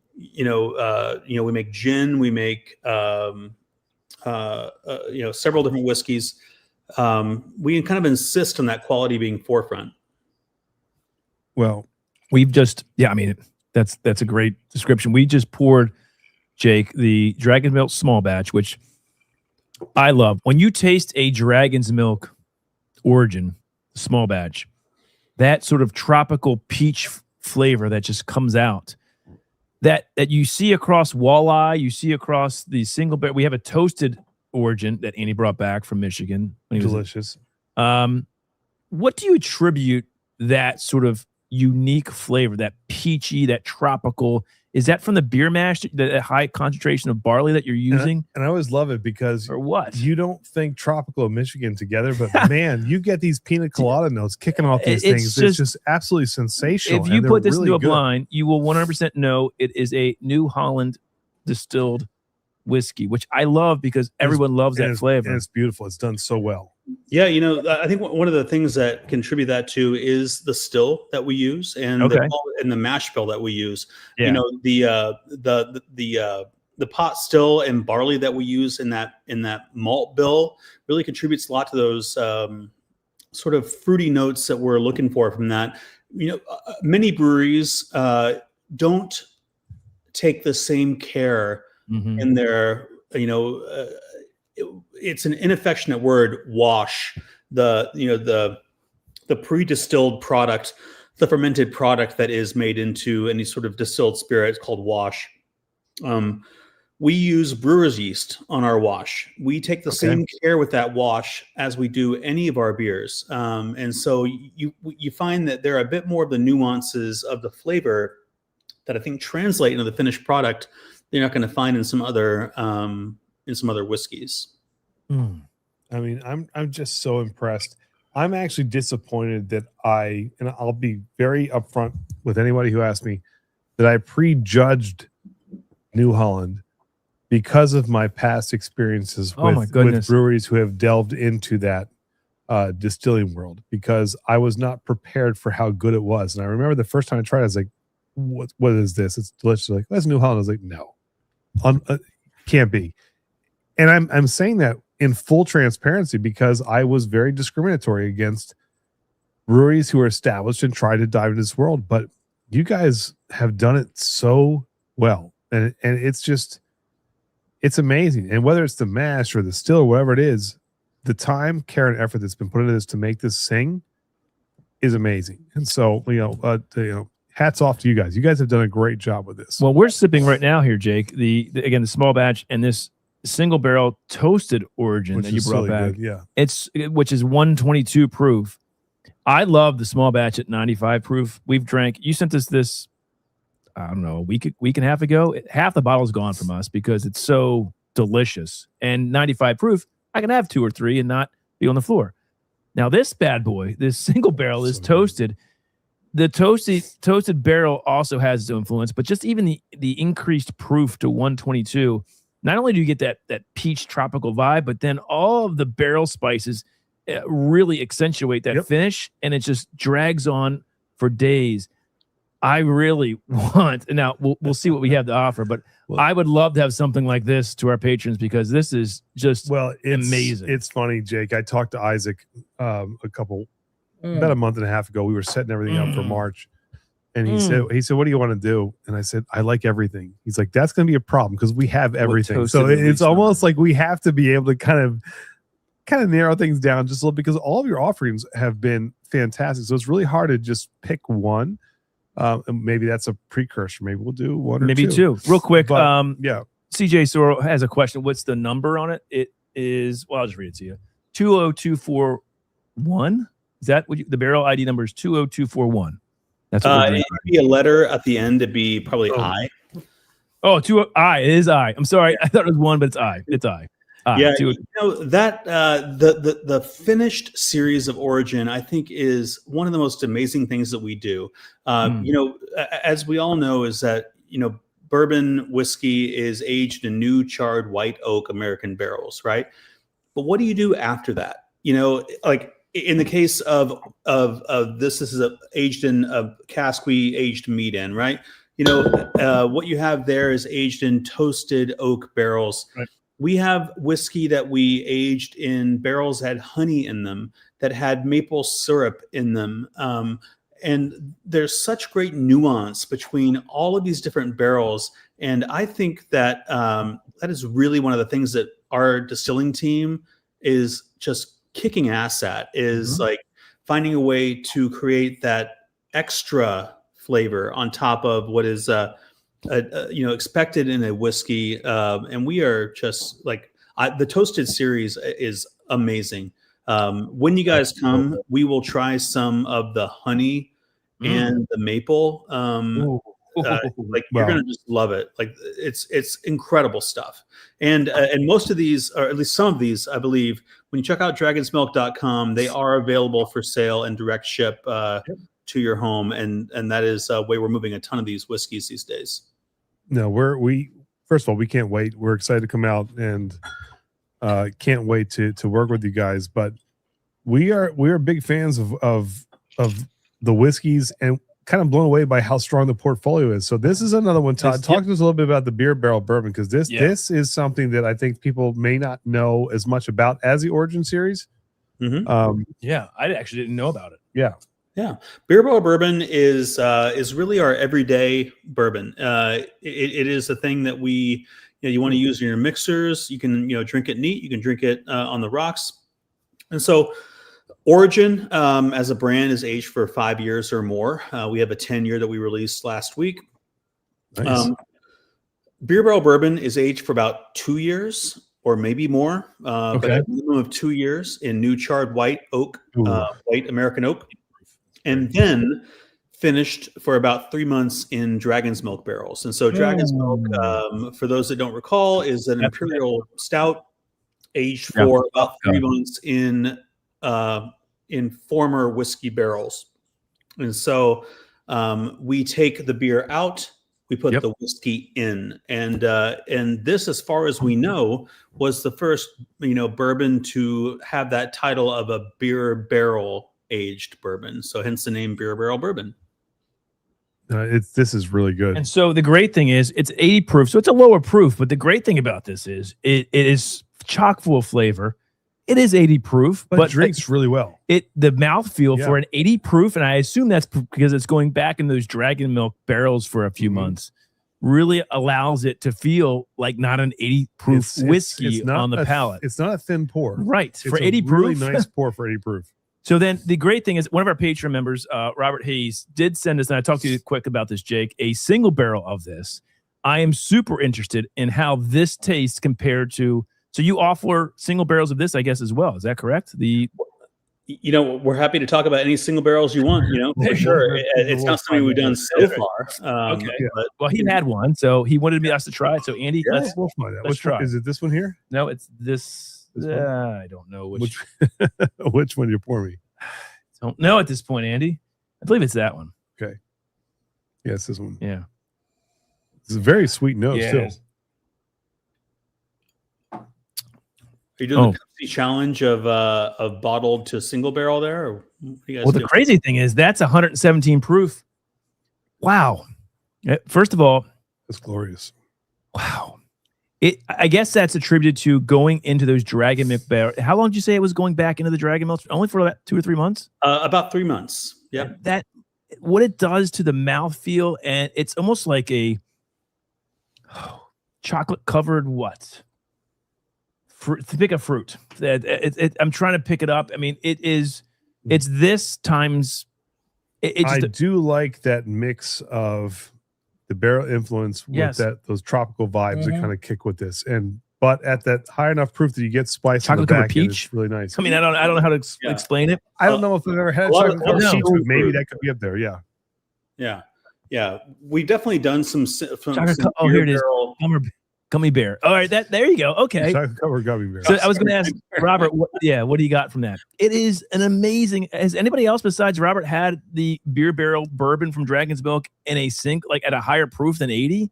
make gin, we make, several different whiskeys. We kind of insist on that quality being forefront. Well, we've just, that's a great description. We just poured, Jake, the Dragon's Milk small batch, which I love. When you taste a Dragon's Milk origin small batch, that sort of tropical peach flavor that just comes out, that you see across walleye, you see across the single barrel. We have a toasted origin that Andy brought back from Michigan. Delicious. What do you attribute that sort of unique flavor, that peachy, that tropical? Is that from the beer mash, the high concentration of barley that you're using? And I always love it because or what? You don't think tropical and Michigan together, but man, you get these pina colada notes kicking off these things. It's just absolutely sensational. If you put this really into a good. blind, you will 100% know it is a New Holland distilled whiskey, which I love because everyone loves that flavor. And it's beautiful. It's done so well. Yeah, I think one of the things that contribute that to is the still that we use and the mash bill that we use. Yeah. The pot still and barley that we use in that malt bill really contributes a lot to those sort of fruity notes that we're looking for from that. Many breweries don't take the same care in their it's an inaffectionate word, wash the pre-distilled product, the fermented product that is made into any sort of distilled spirit. It's called wash. We use brewer's yeast on our wash. We take the same care with that wash as we do any of our beers. And so you find that there are a bit more of the nuances of the flavor that I think translate into the finished product that you're not going to find in some other whiskeys. I mean, I'm just so impressed. I'm actually disappointed that and I'll be very upfront with anybody who asks me, that I prejudged New Holland because of my past experiences with breweries who have delved into that distilling world, because I was not prepared for how good it was. And I remember the first time I tried it, I was like, what is this? It's delicious. Like, that's New Holland. I was like, no, can't be. And I'm saying that in full transparency because I was very discriminatory against breweries who are established and try to dive into this world. But you guys have done it so well. And it's amazing. And whether it's the mash or the still or whatever it is, the time, care, and effort that's been put into this to make this sing is amazing. And so, hats off to you guys. You guys have done a great job with this. Well, we're sipping right now here, Jake. The small batch and this single barrel toasted origin that you brought back. Good, yeah. Which is 122 proof. I love the small batch at 95 proof. We've drank, you sent us this, I don't know, a week and a half ago. Half the bottle's gone from us because it's so delicious. And 95 proof, I can have 2 or 3 and not be on the floor. Now this bad boy, this single barrel is toasted. The toasted barrel also has its influence, but just even the increased proof to 122, not only do you get that peach tropical vibe, but then all of the barrel spices really accentuate that finish, and it just drags on for days. I really want, and now we'll see what we have to offer, but I would love to have something like this to our patrons because this is just amazing. It's funny, Jake. I talked to Isaac about a month and a half ago. We were setting everything up for March, And he said, what do you want to do? And I said, I like everything. He's like, that's going to be a problem because we have everything. So it's almost like we have to be able to kind of narrow things down just a little, because all of your offerings have been fantastic. So it's really hard to just pick one. And maybe that's a precursor. Maybe we'll do one or maybe two. Real quick. But, yeah. CJ Sorrell has a question. What's the number on it? It is, well, I'll just read it to you. 20241. Is that what the barrel ID number is? 20241. That's what it'd be a letter at the end. It'd be probably I. Oh, I. It is I. I'm sorry. I thought it was one, but it's I. It's I. Yeah, that the finished series of Origin, I think, is one of the most amazing things that we do. As we all know, is that bourbon whiskey is aged in new charred white oak American barrels, right? But what do you do after that? Like in the case of this is aged in a cask we aged meat in, right? What you have there is aged in toasted oak barrels. Right. We have whiskey that we aged in barrels that had honey in them, that had maple syrup in them. And there's such great nuance between all of these different barrels. And I think that that is really one of the things that our distilling team is just kicking ass at, is like finding a way to create that extra flavor on top of what is expected in a whiskey, and we are just like the toasted series is amazing. When you guys come, we will try some of the honey and the maple. You're gonna just love it. Like it's incredible stuff. And most of these, or at least some of these, I believe, when you check out dragonsmilk.com, they are available for sale and direct ship to your home, and that is a way we're moving a ton of these whiskeys these days. No, we first of all, we can't wait. We're excited to come out and can't wait to work with you guys. But we are big fans of the whiskeys, and kind of blown away by how strong the portfolio is. So this is another one. Todd, talk to us a little bit about the beer barrel bourbon, because this is something that I think people may not know as much about as the Origin series. I actually didn't know about it. Yeah, beer barrel bourbon is really our everyday bourbon. It is a thing that we, you want to use in your mixers. You can, drink it neat. You can drink it on the rocks. And so Origin as a brand is aged for 5 years or more. We have a 10-year that we released last week. Nice. Beer barrel bourbon is aged for about 2 years or maybe more, but a minimum of 2 years in new charred white oak, white American oak. And then finished for about 3 months in Dragon's Milk barrels. And so Dragon's Milk, for those that don't recall, is an imperial stout aged for about 3 months in former whiskey barrels. And so we take the beer out, we put the whiskey in, and this, as far as we know, was the first bourbon to have that title of a beer barrel aged bourbon. So hence the name beer barrel bourbon. This is really good. And so the great thing is it's 80 proof, so it's a lower proof. But the great thing about this is it is chock full of flavor. It is 80 proof, but drinks really well. The mouthfeel for an 80 proof, and I assume that's because it's going back in those Dragon Milk barrels for a few months, really allows it to feel like not an 80 proof whiskey on the palate. It's not a thin pour. Right. It's for 80 proof. Really nice pour for 80 proof. So then the great thing is one of our Patreon members, Robert Hayes, did send us, and I talked to you quick about this, Jake, a single barrel of this. I am super interested in how this tastes compared to, so you offer single barrels of this, I guess, as well. Is that correct? We're happy to talk about any single barrels you want, for sure. It's not something we've done so far. Well, he had one, so he wanted us to try it. So Andy, we'll find out. Let's try. Is it this one here? No, it's this. I don't know which which one you pour me. Don't know at this point, Andy. I believe it's that one. Okay. Yeah, it's this one. Yeah. It's a very sweet nose too. Are you doing the Pepsi challenge of bottled to single barrel there? Or what do you guys do? The crazy thing is that's 117 proof. Wow. First of all, that's glorious. Wow. I guess that's attributed to going into those Dragon Milk barrels. How long did you say it was going back into the Dragon Milk? Only for about 2 or 3 months? About 3 months. Yeah. what it does to the mouthfeel, and it's almost like a chocolate covered what? Fruit. Pick a fruit. I'm trying to pick it up. I mean, it's this times. I do like that mix of the barrel influence with those tropical vibes that kind of kick with this, but at that high enough proof that you get spice in the back end, it's really nice. I mean, I don't know how to explain it. I don't know if I've ever had chocolate covered peach, but maybe that could be up there. Yeah. We definitely done some here it is. Gummy bear. All right, there you go. Okay. Chocolate covered gummy bear. So I was going to ask Robert, what do you got from that? It is an amazing. Has anybody else besides Robert had the beer barrel bourbon from Dragon's Milk in a sink, like at a higher proof than 80?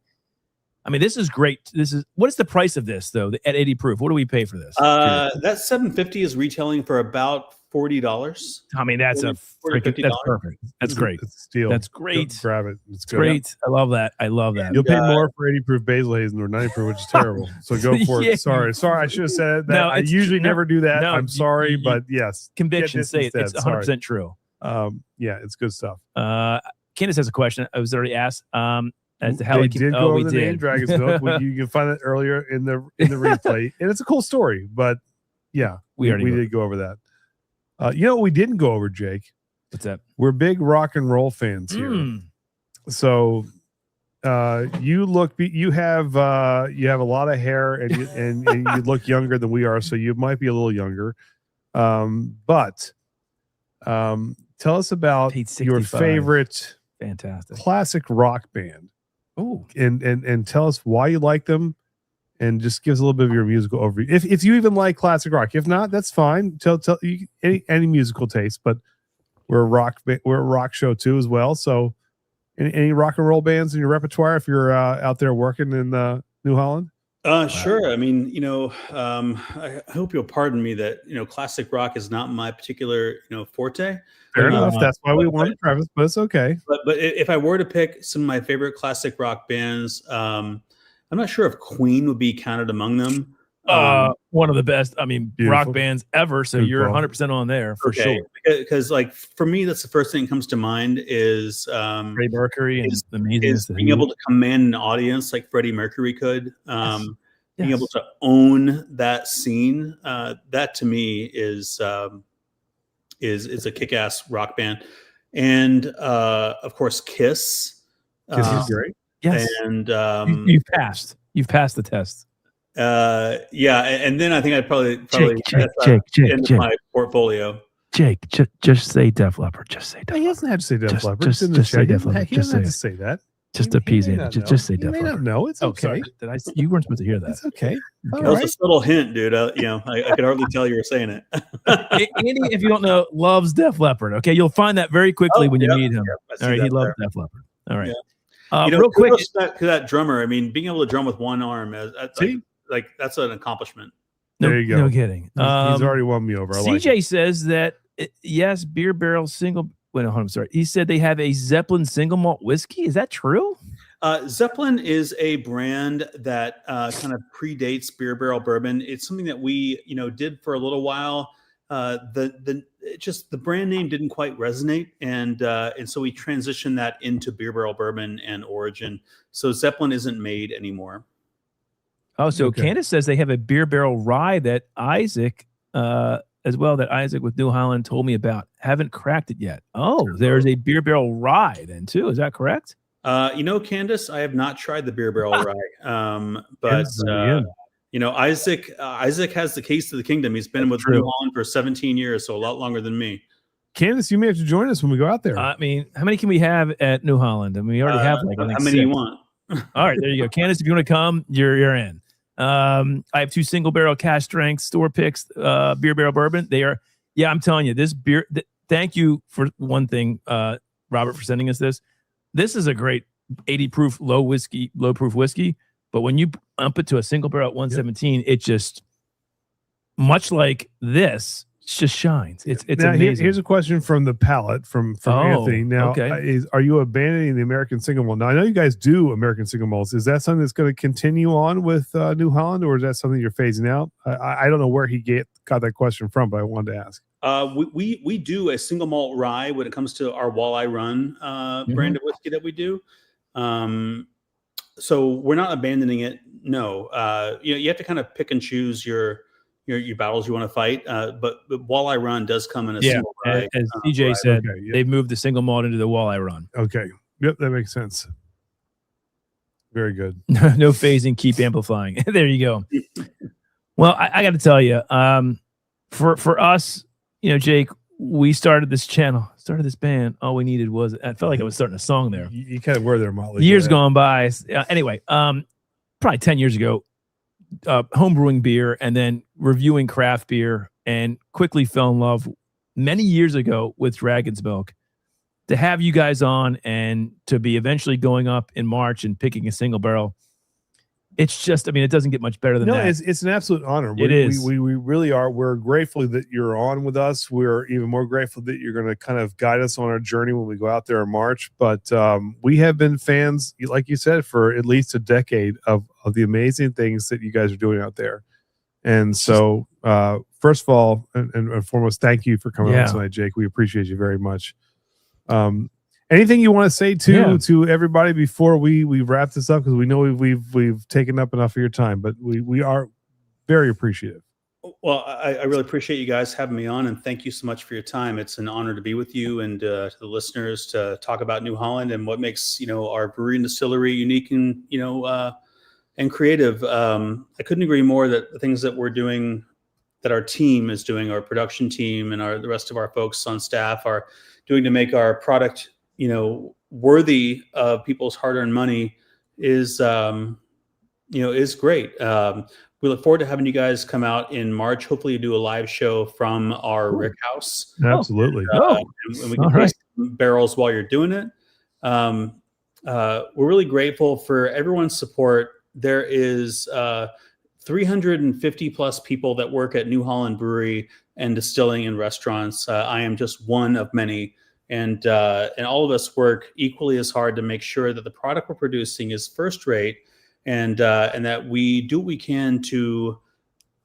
I mean, this is great. What is the price of this though? At 80 proof, what do we pay for this? That $750 is retailing for about $40. I mean, that's that's perfect. That's great. It's a steal. That's great. Grab it. It's great. I love that. You'll pay more for 80 proof Basil Hazen or 90 proof, which is terrible. So go for it. Sorry. I should have said that. I usually never do that. I'm sorry, but yes. Conviction. Say it. It's 100% true. Yeah, it's good stuff. Candace has a question. I was already asked. As to how they we did go over the name Dragon's Milk. You can find it earlier in the replay, and it's a cool story. But yeah, we did go over that. You know what we didn't go over, Jake? What's that? We're big rock and roll fans here. So you have a lot of hair and you look younger than we are, so you might be a little younger. But tell us about your favorite fantastic classic rock band. Oh, and tell us why you like them. And just give us a little bit of your musical overview. If you even like classic rock, if not, that's fine. Tell you any musical taste. But we're a rock show too as well. So, any rock and roll bands in your repertoire if you're out there working in New Holland? Sure. I mean, I hope you'll pardon me that classic rock is not my particular forte. Fair enough. That's why we wanted to preface, but it's okay. But if I were to pick some of my favorite classic rock bands, I'm not sure if Queen would be counted among them. One of the best, rock bands ever. So you're 100% on there for sure. Because for me, that's the first thing that comes to mind is Freddie Mercury and being able to command an audience like Freddie Mercury could. Being able to own that scene. That to me is a kick-ass rock band. And of course, Kiss. Kiss is great. Yes, and you've passed the test. And then I think I'd probably Jake, my portfolio. Jake, just say Def Leppard. Just say Def Leppard. He doesn't have to say Def Leppard. Just say Def Leppard. He doesn't have to say that. Just appease him. Just say Def Leppard. No, it's okay. You weren't supposed to hear that. It's okay. That was a subtle hint, dude. I could hardly tell you were saying it. Andy, if you don't know, loves Def Leppard. Okay, you'll find that very quickly when you meet him. All right, he loves Def Leppard. All right. Real quick to that drummer. I mean, being able to drum with one arm, that's an accomplishment. There you go. No kidding. He's already won me over. CJ says that yes, beer barrel single. Wait, no, I'm sorry. He said they have a Zeppelin single malt whiskey. Is that true? Zeppelin is a brand that kind of predates beer barrel bourbon. It's something that we did for a little while. The brand name didn't quite resonate, and so we transitioned that into beer barrel bourbon and Origin. So Zeppelin isn't made anymore. Oh, so Candace says they have a beer barrel rye that Isaac with New Holland told me about. Haven't cracked it yet. Oh, there's a beer barrel rye then too. Is that correct? Candace, I have not tried the beer barrel rye, but. Isaac has the case to the kingdom. He's been with New Holland for 17 years, so a lot longer than me. Candace, you may have to join us when we go out there. How many can we have at New Holland? I mean, we already have how many 6. You want? All right, there you go. Candace, if you want to come, you're in. I have 2 single barrel cash strength store picks, beer barrel bourbon. They are, I'm telling you, this beer. Thank you for one thing, Robert, for sending us this. This is a great 80 proof low proof whiskey. But when you ump it to a single barrel at 117, it just, much like this, just shines. It's now, amazing. here's a question from the palette from Anthony. Now, are you abandoning the American single malt? Now, I know you guys do American single malts. Is that something that's going to continue on with New Holland, or is that something you're phasing out? I don't know where he got that question from, but I wanted to ask. We do a single malt rye when it comes to our Walleye Run brand of whiskey that we do. So we're not abandoning it. No, you have to kind of pick and choose your battles you want to fight. But Walleye Run does come in a single rye. As CJ said, okay, they've moved the single malt into the Walleye Run. Okay. Yep, that makes sense. Very good. No phasing, keep amplifying. There you go. Well, I got to tell you, for us, Jake, we started this channel, started this band. All we needed was, I felt like I was starting a song there. You kind of were there, Motley. Years gone by. Anyway, probably 10 years ago, home brewing beer and then reviewing craft beer, and quickly fell in love many years ago with Dragon's Milk. To have you guys on and to be eventually going up in March and picking a single barrel, it's just, it doesn't get much better than that. It's an absolute honor. It is. We really are. We're grateful that you're on with us. We're even more grateful that you're going to kind of guide us on our journey when we go out there in March. But we have been fans, like you said, for at least a decade of the amazing things that you guys are doing out there. And so, first of all, and foremost, thank you for coming on tonight, Jake. We appreciate you very much. Anything you want to say to everybody before we wrap this up? Because we know we've taken up enough of your time, but we are very appreciative. Well, I really appreciate you guys having me on, and thank you so much for your time. It's an honor to be with you and to the listeners to talk about New Holland and what makes our brewery and distillery unique and and creative. I couldn't agree more that the things that we're doing, that our team is doing, our production team and the rest of our folks on staff are doing to make our product worthy of people's hard-earned money is great. We look forward to having you guys come out in March. Hopefully, do a live show from our Rick House. Absolutely. And we can taste some barrels while you're doing it. We're really grateful for everyone's support. There is 350 plus people that work at New Holland Brewery and distilling and restaurants. I am just one of many. And all of us work equally as hard to make sure that the product we're producing is first rate, and that we do what we can to,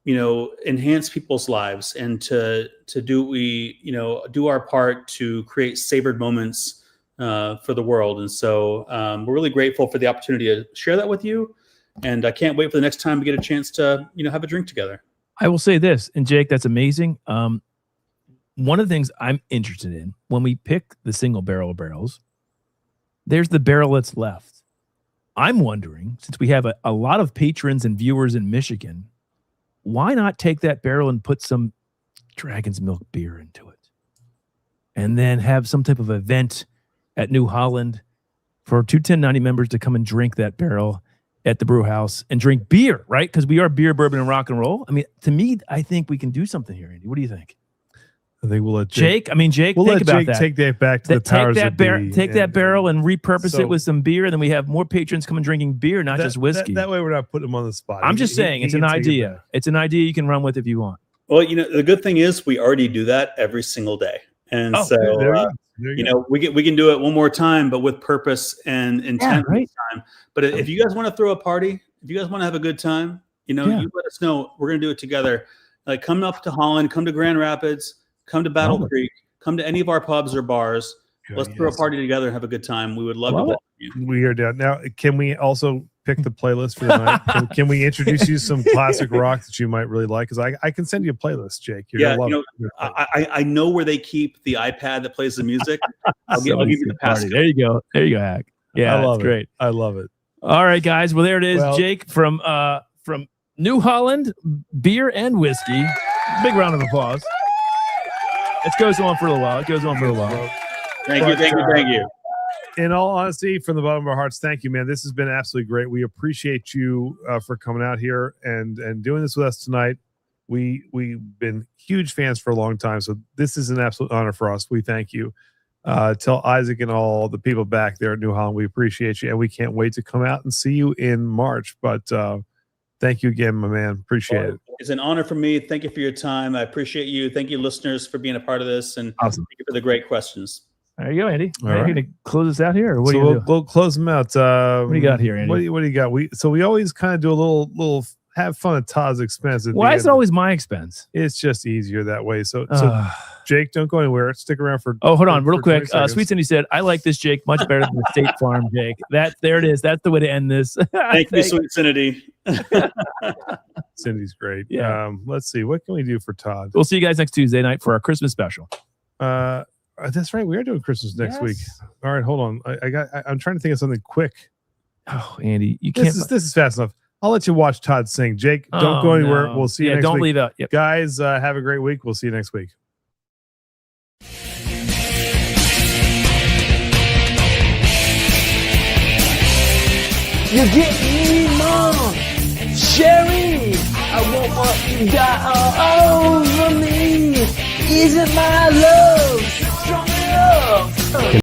enhance people's lives and to do our part to create savored moments for the world. And so we're really grateful for the opportunity to share that with you. And I can't wait for the next time we get a chance to have a drink together. I will say this, and Jake, that's amazing. One of the things I'm interested in when we pick the single barrels, there's the barrel that's left. I'm wondering, since we have a lot of patrons and viewers in Michigan, why not take that barrel and put some Dragon's Milk beer into it? And then have some type of event at New Holland for 21090 members to come and drink that barrel at the brew house and drink beer, right? Because we are beer, bourbon, and rock and roll. To me, I think we can do something here, Andy. What do you think? I think we'll let Jake. We'll let Jake take that back to the powers that be. Take that barrel and repurpose it with some beer, and then we have more patrons come and drinking beer, not just whiskey. That way, we're not putting him on the spot. I'm just saying, it's an idea. It's an idea you can run with if you want. Well, the good thing is we already do that every single day, and we can do it one more time, but with purpose and intent. This time. But if you guys want to throw a party, if you guys want to have a good time, you let us know. We're going to do it together. Like, come up to Holland, come to Grand Rapids. Come to Battle Creek. Come to any of our pubs or bars. Let's throw a party together and have a good time. We would love to welcome you. We are down. Now, can we also pick the playlist for the night? Can we introduce you some classic rock that you might really like? Because I can send you a playlist, Jake. I know where they keep the iPad that plays the music. I'll give you the passcode. There you go, Hack. Yeah, that's great. I love it. All right, guys. Well, there it is, Jake from New Holland Beer and Whiskey. Big round of applause. It goes on for a while. Thank you. In all honesty, from the bottom of our hearts, thank you, man. This has been absolutely great. We appreciate you for coming out here and doing this with us tonight. We've been huge fans for a long time, so this is an absolute honor for us. We thank you. Tell Isaac and all the people back there at New Holland we appreciate you, and we can't wait to come out and see you in March. But Thank you again, my man. Appreciate it. It's an honor for me. Thank you for your time. I appreciate you. Thank you, listeners, for being a part of this, and Awesome. thank you for the great questions. There you go, Andy. All Are you right. going to close us out here, or what So do you do? we'll close them out. What do you got here, Andy? What do you got? We always kind of do a little have fun at Todd's expense. Why is it always my expense? It's just easier that way. So Jake, don't go anywhere. Stick around for. Oh, hold on, real for quick. 20 seconds. Sweet Cindy said, "I like this Jake much better than the State Farm Jake." There it is. That's the way to end this. Thank you, Sweet Cindy. Cindy's great. Yeah. Let's see. What can we do for Todd? We'll see you guys next Tuesday night for our Christmas special. That's right. We are doing Christmas next week. All right, hold on. I'm trying to think of something quick. Oh, Andy, you can't. This is fast enough. I'll let you watch Todd sing. Jake, don't go anywhere. No. We'll see you next don't week. leave out. Yep. Guys, have a great week. We'll see you next week. You get me, Mom. Sherry, I want what you got all over me. Is it my love?